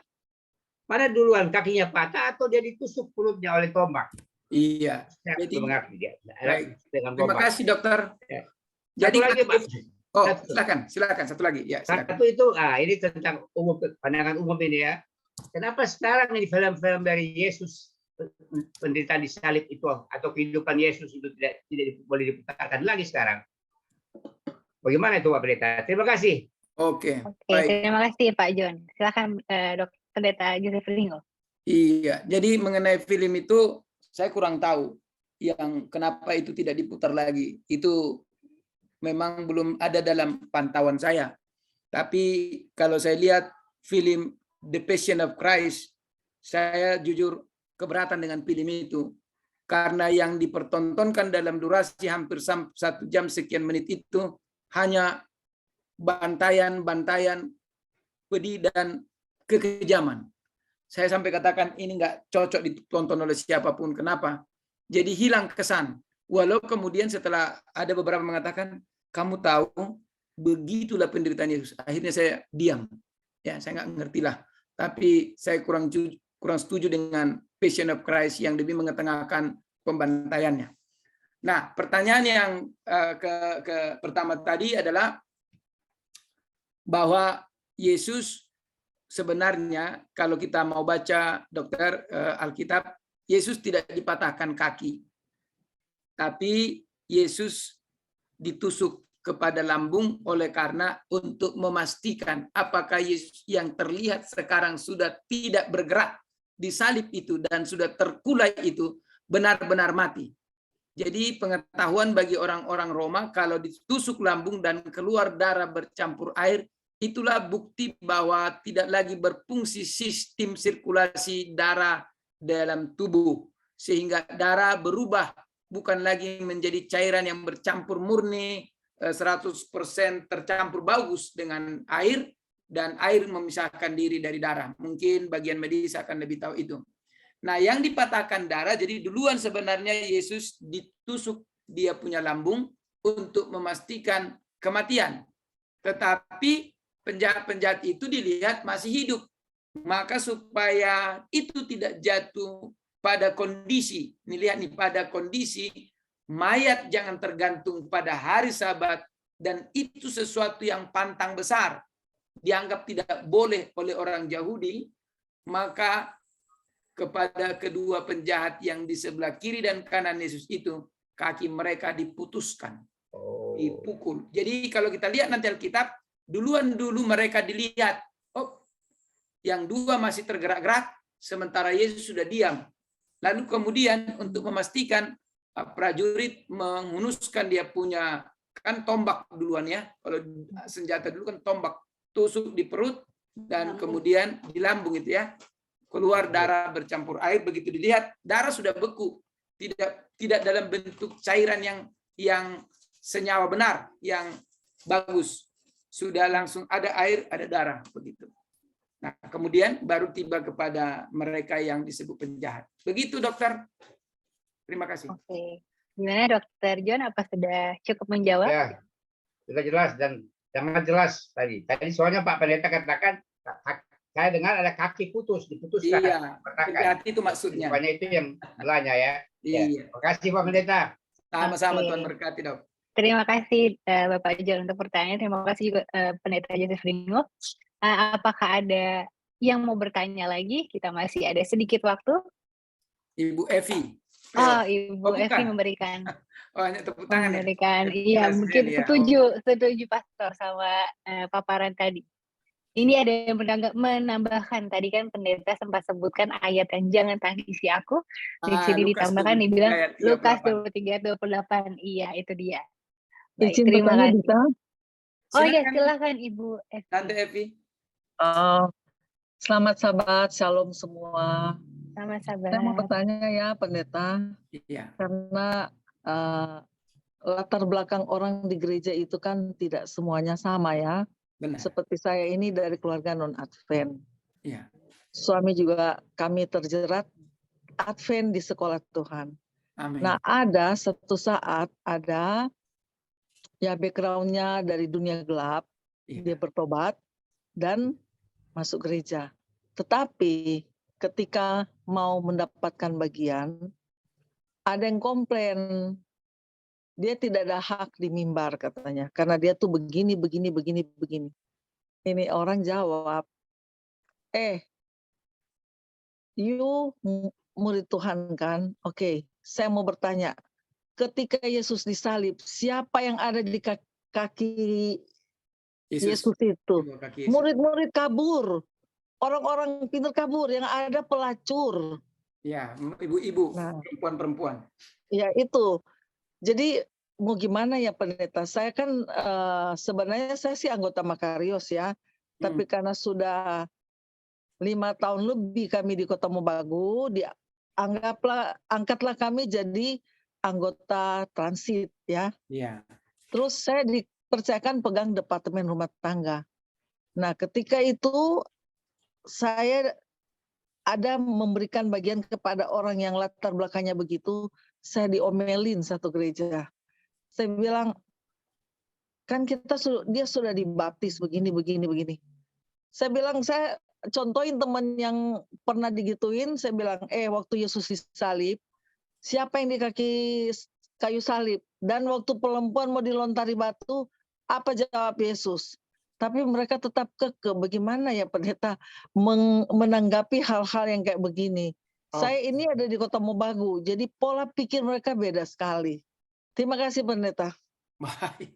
S6: mana duluan kakinya patah atau dia ditusuk perutnya oleh tombak?
S5: Iya.
S6: Jadi mengerti dia.
S5: Terima kasih dokter.
S6: Ya.
S5: Jadi
S6: lagi, Pak.
S5: Oh, silakan satu lagi. Ya, silakan.
S6: Satu itu, ini tentang pandangan umum ini ya. Kenapa sekarang ini film-film dari Yesus, penderitaan di salib itu atau kehidupan Yesus itu tidak boleh diputarkan lagi sekarang? Bagaimana itu Pak Pendeta? Terima kasih.
S5: Oke.
S1: Terima kasih Pak John. Silakan Dr. Pendeta Joseph Ringo.
S5: Iya, jadi mengenai film itu saya kurang tahu yang kenapa itu tidak diputar lagi. Itu memang belum ada dalam pantauan saya. Tapi kalau saya lihat film The Passion of Christ, saya jujur keberatan dengan film itu. Karena yang dipertontonkan dalam durasi hampir 1 jam sekian menit itu hanya bantaian, pedih dan kekejaman. Saya sampai katakan ini nggak cocok ditonton oleh siapapun. Kenapa? Jadi hilang kesan. Walau kemudian setelah ada beberapa mengatakan, kamu tahu, begitulah penderitaan Yesus. Akhirnya saya diam. Ya, saya nggak ngerti lah. Tapi saya kurang setuju dengan Passion of Christ yang lebih mengetengahkan pembantaiannya. Nah, pertanyaan yang pertama tadi adalah bahwa Yesus sebenarnya kalau kita mau baca dokter Alkitab, Yesus tidak dipatahkan kaki. Tapi Yesus ditusuk kepada lambung oleh karena untuk memastikan apakah Yesus yang terlihat sekarang sudah tidak bergerak di salib itu dan sudah terkulai itu benar-benar mati. Jadi pengetahuan bagi orang-orang Roma kalau ditusuk lambung dan keluar darah bercampur air, itulah bukti bahwa tidak lagi berfungsi sistem sirkulasi darah dalam tubuh. Sehingga darah berubah, bukan lagi menjadi cairan yang bercampur murni, 100% tercampur bagus dengan air, dan air memisahkan diri dari darah. Mungkin bagian medis akan lebih tahu itu. Nah, yang dipatahkan darah, jadi duluan sebenarnya Yesus ditusuk dia punya lambung untuk memastikan kematian. Tetapi penjahat-penjahat itu dilihat masih hidup. Maka supaya itu tidak jatuh pada kondisi, nih lihat nih, pada kondisi mayat jangan tergantung pada hari Sabat, dan itu sesuatu yang pantang besar, dianggap tidak boleh oleh orang Yahudi, maka kepada kedua penjahat yang di sebelah kiri dan kanan Yesus itu, kaki mereka diputuskan, dipukul. Jadi kalau kita lihat nanti Alkitab, dulu mereka dilihat, oh, yang dua masih tergerak-gerak, sementara Yesus sudah diam. Lalu kemudian untuk memastikan, prajurit menghunuskan dia punya, kan tombak duluan ya, kalau senjata dulu kan tombak, tusuk di perut, dan kemudian di lambung itu ya, keluar darah bercampur air. Begitu dilihat darah sudah beku, tidak dalam bentuk cairan yang senyawa benar, yang bagus, sudah langsung ada air, ada darah begitu. Nah, kemudian baru tiba kepada mereka yang disebut penjahat. Begitu dokter. Terima kasih.
S1: Oke. Gimana dokter John, apa sudah cukup menjawab?
S6: Ya, sudah jelas dan sangat jelas tadi. Tadi soalnya Pak Pendeta katakan, saya dengar ada kaki diputuskan.
S5: Iya, penjahat itu maksudnya.
S6: Rupanya itu yang belanya ya.
S5: Iya.
S6: Ya. Terima kasih Pak Pendeta.
S5: Sama-sama, Tuhan berkati dok.
S1: Terima kasih Bapak John untuk pertanyaan. Terima kasih juga Pendeta Joseph Ringo. Apakah ada yang mau bertanya lagi? Kita masih ada sedikit waktu.
S5: Ibu Evi.
S1: Oh, Ibu Evi memberikan.
S5: Oh, hanya tepuk tangan
S1: memberikan, iya mungkin ya. setuju Pastor sama paparan tadi. Ini ada yang menambahkan, tadi kan pendeta sempat sebutkan ayat yang jangan tangisi aku. Di sini ditambahkan dibilang Lukas 23:28. Iya, itu dia. Baik, terima kasih. Oh ya, silakan Ibu Evi.
S5: Tante Evi.
S10: Selamat Sabat, Shalom semua.
S1: Selamat Sabat.
S10: Saya mau bertanya ya pendeta.
S5: Iya.
S10: Karena latar belakang orang di gereja itu kan tidak semuanya sama ya.
S5: Benar.
S10: Seperti saya ini dari keluarga non-Advent.
S5: Iya.
S10: Suami juga kami terjerat Advent di sekolah Tuhan.
S5: Amin.
S10: Nah, ada satu saat ada ya background-nya dari dunia gelap, dia bertobat dan masuk gereja. Tetapi ketika mau mendapatkan bagian, ada yang komplain. Dia tidak ada hak di mimbar katanya, karena dia tuh begini. Ini orang jawab, you murid Tuhan kan? Oke, saya mau bertanya, ketika Yesus disalib, siapa yang ada di kaki Yesus itu? Murid-murid kabur, orang-orang pintar kabur, yang ada pelacur.
S5: Ya, ibu-ibu, perempuan-perempuan.
S10: Ya itu. Jadi mau gimana ya pendeta? Saya kan sebenarnya saya sih anggota Makarios ya, tapi karena sudah 5 tahun lebih kami di Kota Mobagu, angkatlah kami jadi anggota transit ya.
S5: Iya.
S10: Terus saya dipercayakan pegang departemen rumah tangga. Nah ketika itu saya ada memberikan bagian kepada orang yang latar belakangnya begitu, saya diomelin satu gereja. Saya bilang, kan dia sudah dibaptis begini. Saya bilang, saya contohin teman yang pernah digituin, saya bilang, waktu Yesus disalib, siapa yang di kaki kayu salib? Dan waktu perempuan mau dilontari batu, apa jawab Yesus? Tapi mereka tetap kekeh. Bagaimana ya pendeta menanggapi hal-hal yang kayak begini? Saya ini ada di Kota Mobagu, jadi pola pikir mereka beda sekali. Terima kasih pendeta.
S5: Baik.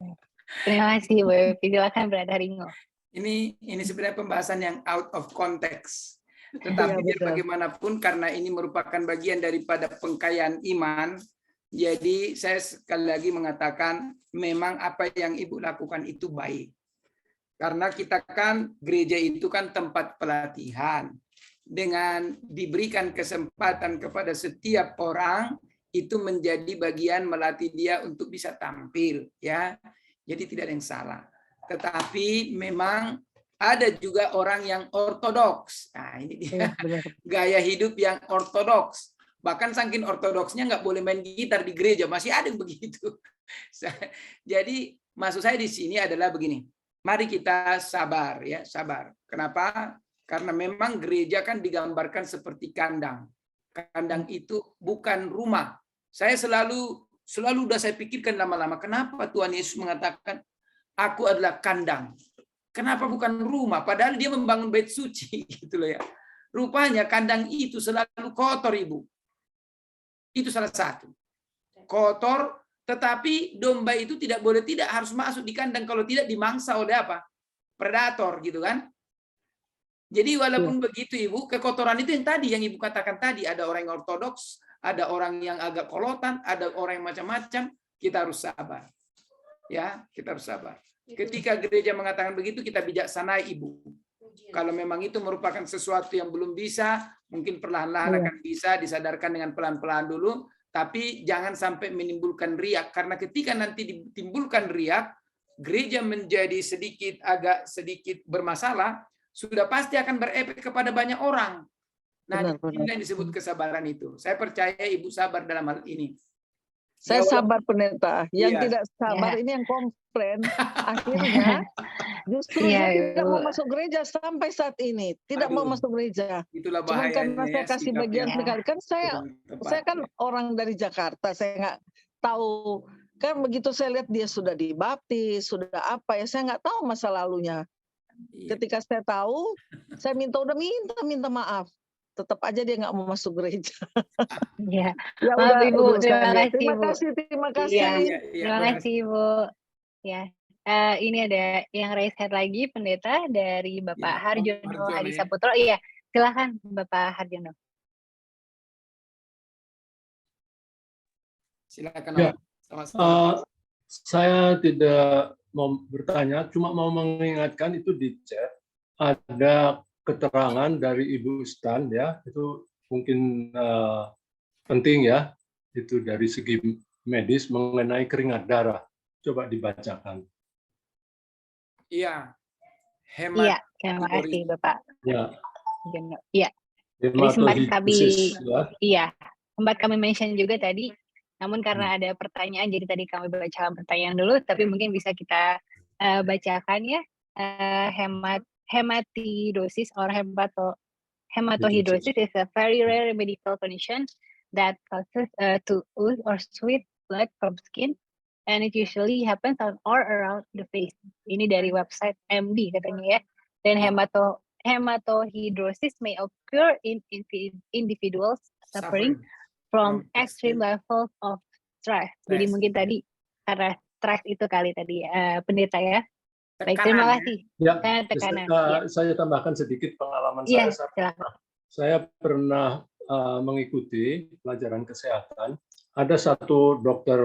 S1: Terima kasih, Bu Evi. Silakan Brother Ringo.
S5: Ini sebenarnya pembahasan yang out of context. Tetapi biar bagaimanapun karena ini merupakan bagian daripada pengkayaan iman, jadi saya sekali lagi mengatakan memang apa yang Ibu lakukan itu baik. Karena kita kan gereja itu kan tempat pelatihan. Dengan diberikan kesempatan kepada setiap orang itu menjadi bagian melatih dia untuk bisa tampil, ya. Jadi tidak ada yang salah. Tetapi memang ada juga orang yang ortodoks. Nah, ini dia gaya hidup yang ortodoks. Bahkan saking ortodoksnya nggak boleh main gitar di gereja, masih ada yang begitu. Jadi maksud saya di sini adalah begini. Mari kita sabar, ya, sabar. Kenapa? Karena memang gereja kan digambarkan seperti kandang. Kandang itu bukan rumah. Saya selalu udah saya pikirkan lama-lama, kenapa Tuhan Yesus mengatakan aku adalah kandang? Kenapa bukan rumah? Padahal dia membangun bait suci gitu loh ya. Rupanya kandang itu selalu kotor, Ibu. Itu salah satu. Kotor, tetapi domba itu tidak harus masuk di kandang kalau tidak dimangsa oleh apa? Predator gitu kan. Jadi walaupun begitu Ibu, kekotoran itu yang tadi yang Ibu katakan tadi, ada orang yang ortodoks, ada orang yang agak kolotan, ada orang yang macam-macam, kita harus sabar. Ya, kita harus sabar. Ketika gereja mengatakan begitu, kita bijaksana Ibu. Kalau memang itu merupakan sesuatu yang belum bisa, mungkin perlahan-lahan akan bisa disadarkan dengan pelan-pelan dulu, tapi jangan sampai menimbulkan riak, karena ketika nanti ditimbulkan riak, gereja menjadi agak sedikit bermasalah, sudah pasti akan berefek kepada banyak orang. Nah, ini yang disebut kesabaran itu. Saya percaya Ibu sabar dalam hal ini.
S10: Saya sabar pendeta. Yang tidak sabar ini yang komplain. Akhirnya justru dia tidak mau masuk gereja sampai saat ini. Tidak mau masuk gereja. Cuma karena saya kasih bagian sekali. Kan saya kan orang dari Jakarta. Saya nggak tahu. Kan begitu saya lihat dia sudah dibaptis, sudah apa ya. Saya nggak tahu masa lalunya. Ketika saya tahu, saya udah minta maaf. Tetap aja dia nggak mau masuk gereja.
S1: Ya,
S10: ya
S1: udah, Ibu. Terima
S10: kasih.
S1: Terima kasih, Ibu. Ya, ini ada yang raise hand lagi, pendeta dari Bapak Harjono Hadi Saputro. Iya, silakan Bapak Harjono.
S5: Silakan.
S11: Ya, saya tidak mau bertanya, cuma mau mengingatkan itu di chat ada keterangan dari Ibu Stan, ya, itu mungkin penting ya, itu dari segi medis mengenai keringat darah. Coba dibacakan.
S5: Iya.
S1: Iya, terima kasih Bapak.
S11: Ya.
S1: Iya. Jadi sempat kami mention juga tadi, namun karena ada pertanyaan, jadi tadi kami baca pertanyaan dulu, tapi mungkin bisa kita bacakan ya. Hematidosis or hematohidrosis is a very rare medical condition that causes to ooze or sweat blood from skin, and it usually happens on or around the face. Ini dari website MD katanya ya. Dan hematohidrosis may occur in individuals suffering from extreme levels of stress. Jadi mungkin tadi karena stress itu kali tadi pendeta ya. Baik, terima kasih.
S11: Ya, saya tambahkan sedikit pengalaman saya. Saya pernah mengikuti pelajaran kesehatan. Ada satu dokter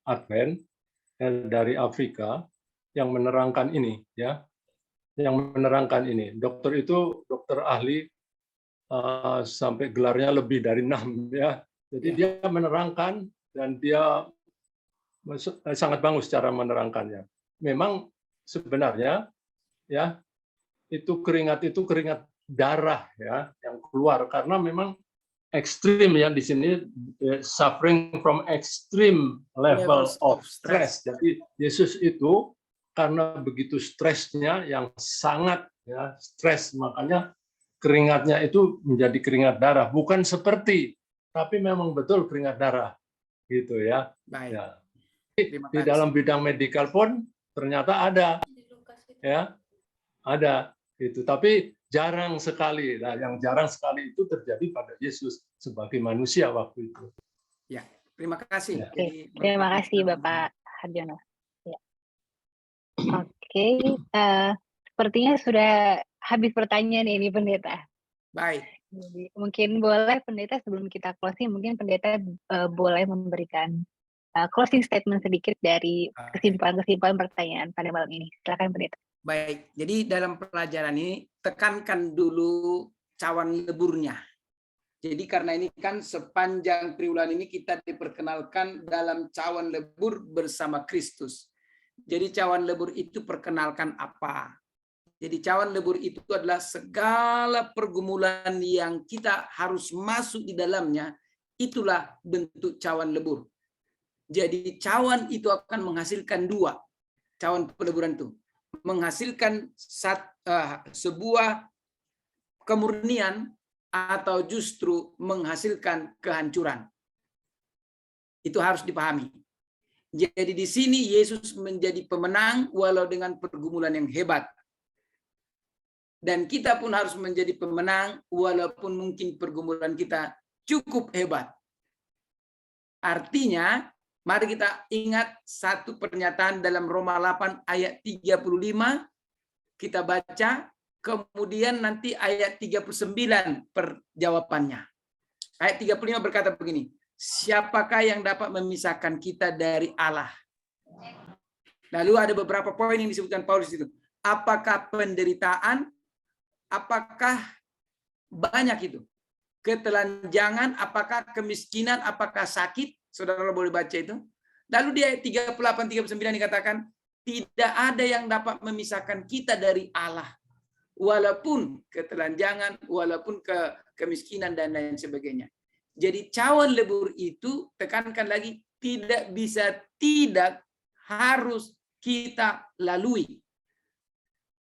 S11: Advent dari Afrika yang menerangkan ini, ya, yang menerangkan ini. Dokter itu dokter ahli sampai gelarnya lebih dari 6, ya. Jadi dia menerangkan dan dia sangat bagus cara menerangkannya. Memang sebenarnya ya itu keringat darah ya yang keluar karena memang ekstrim ya di sini, suffering from extreme level of stress. Jadi Yesus itu karena begitu stresnya yang sangat ya stres, makanya keringatnya itu menjadi keringat darah, bukan seperti, tapi memang betul keringat darah gitu ya.
S5: Baik.
S11: Ya. Di dalam bidang medikal pun ternyata ada ya, ada itu, tapi jarang sekali. Nah, yang jarang sekali itu terjadi pada Yesus sebagai manusia waktu itu.
S5: Ya, terima kasih.
S11: Ya.
S1: Oke, terima kasih Bapak Harjono. Ya. Oke, sepertinya sudah habis pertanyaan ini Pendeta.
S5: Baik.
S1: Jadi, mungkin boleh Pendeta sebelum kita closing, mungkin Pendeta boleh memberikan closing statement sedikit dari kesimpulan-kesimpulan pertanyaan pada malam ini. Silakan Pendeta.
S5: Baik, jadi dalam pelajaran ini tekankan dulu cawan leburnya. Jadi karena ini kan sepanjang triwulan ini kita diperkenalkan dalam cawan lebur bersama Kristus. Jadi cawan lebur itu perkenalkan apa? Jadi cawan lebur itu adalah segala pergumulan yang kita harus masuk di dalamnya, itulah bentuk cawan lebur. Jadi cawan itu akan menghasilkan dua, cawan peleburan itu. Menghasilkan sebuah kemurnian atau justru menghasilkan kehancuran. Itu harus dipahami. Jadi di sini Yesus menjadi pemenang walau dengan pergumulan yang hebat. Dan kita pun harus menjadi pemenang walaupun mungkin pergumulan kita cukup hebat. Artinya, mari kita ingat satu pernyataan dalam Roma 8 ayat 35, kita baca, kemudian nanti ayat 39 perjawabannya. Ayat 35 berkata begini, siapakah yang dapat memisahkan kita dari Allah? Lalu ada beberapa poin yang disebutkan Paulus itu. Apakah penderitaan? Apakah banyak itu? Ketelanjangan? Apakah kemiskinan? Apakah sakit? Saudara boleh baca itu. Lalu di ayat 38-39 dikatakan, tidak ada yang dapat memisahkan kita dari Allah. Walaupun ketelanjangan, walaupun kemiskinan, dan lain sebagainya. Jadi cawan lebur itu, tekankan lagi, tidak bisa, tidak harus kita lalui.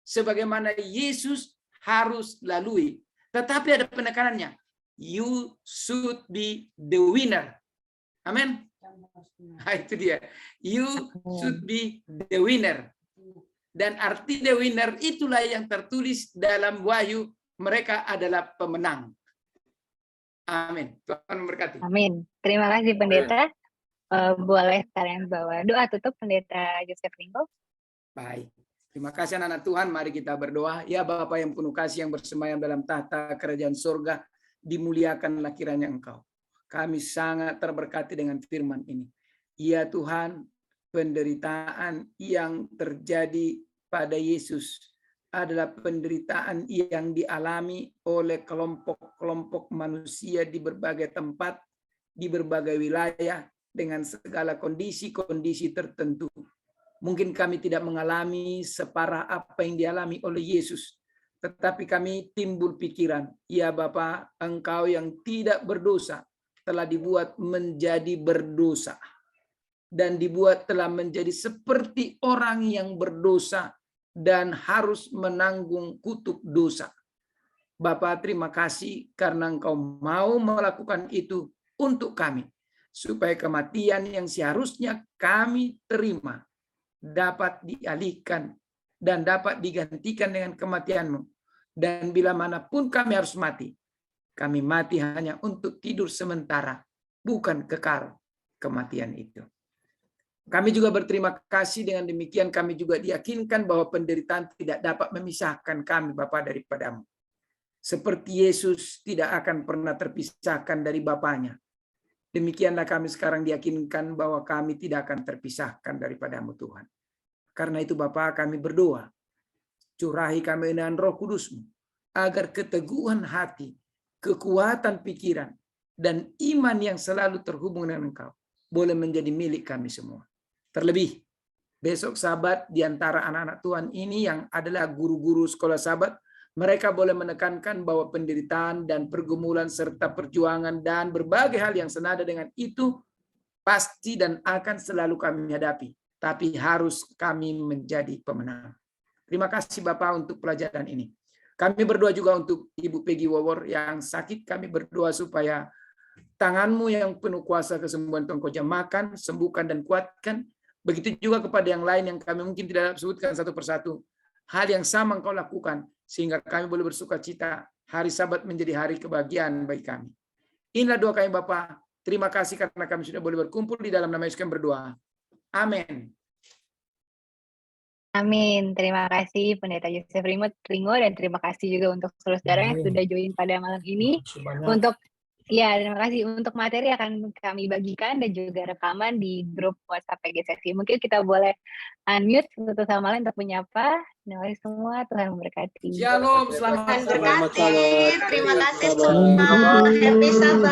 S5: Sebagaimana Yesus harus lalui. Tetapi ada penekanannya. You should be the winner. Amin. Nah, itu dia. You should be the winner. Dan arti the winner itulah yang tertulis dalam Wahyu. Mereka adalah pemenang. Amin. Tuhan memberkati.
S1: Amin. Terima kasih Pendeta. Boleh kalian bawa doa tutup Pendeta Joseph Ringo.
S5: Baik. Terima kasih anak-anak Tuhan. Mari kita berdoa. Ya Bapa yang penuh kasih yang bersemayam dalam tahta kerajaan surga, dimuliakanlah kiranya Engkau. Kami sangat terberkati dengan firman ini. Ya Tuhan, penderitaan yang terjadi pada Yesus adalah penderitaan yang dialami oleh kelompok-kelompok manusia di berbagai tempat, di berbagai wilayah, dengan segala kondisi-kondisi tertentu. Mungkin kami tidak mengalami separah apa yang dialami oleh Yesus, tetapi kami timbul pikiran, ya Bapa, Engkau yang tidak berdosa telah dibuat menjadi berdosa dan dibuat telah menjadi seperti orang yang berdosa dan harus menanggung kutuk dosa. Bapa, terima kasih karena Engkau mau melakukan itu untuk kami, supaya kematian yang seharusnya kami terima dapat dialihkan dan dapat digantikan dengan kematian-Mu. Dan bila manapun kami harus mati, kami mati hanya untuk tidur sementara, bukan kekal kematian itu. Kami juga berterima kasih, dengan demikian kami juga diyakinkan bahwa penderitaan tidak dapat memisahkan kami Bapa daripada-Mu. Seperti Yesus tidak akan pernah terpisahkan dari Bapanya, demikianlah kami sekarang diyakinkan bahwa kami tidak akan terpisahkan daripada-Mu Tuhan. Karena itu Bapa, kami berdoa, curahi kami dengan Roh Kudus-Mu, agar keteguhan hati, kekuatan pikiran, dan iman yang selalu terhubung dengan Engkau boleh menjadi milik kami semua. Terlebih, besok Sabat di antara anak-anak Tuhan ini yang adalah guru-guru sekolah Sabat, Mereka boleh menekankan bahwa penderitaan dan pergumulan serta perjuangan dan berbagai hal yang senada dengan itu pasti dan akan selalu kami hadapi. Tapi harus kami menjadi pemenang. Terima kasih Bapak untuk pelajaran ini. Kami berdoa juga untuk Ibu Peggy Wawor yang sakit. Kami berdoa supaya tangan-Mu yang penuh kuasa kesembuhan Tuhan Kau jamakan, sembuhkan dan kuatkan. Begitu juga kepada yang lain yang kami mungkin tidak sebutkan satu persatu. Hal yang sama Engkau lakukan sehingga kami boleh bersuka cita. Hari Sabat menjadi hari kebahagiaan bagi kami. Inilah doa kami Bapak. Terima kasih karena kami sudah boleh berkumpul di dalam nama Yesus kami berdoa. Amin.
S1: Amin. Terima kasih Pendeta Yosef Ringo dan terima kasih juga untuk saudara yang sudah join pada malam ini. Untuk terima kasih untuk materi akan kami bagikan dan juga rekaman di grup WhatsApp PGSSI. Mungkin kita boleh unmute satu sama lain untuk menyapa. Terima kasih semua, Tuhan memberkati.
S5: Shalom, selamat
S4: Terima kasih semua. Happy Sabat.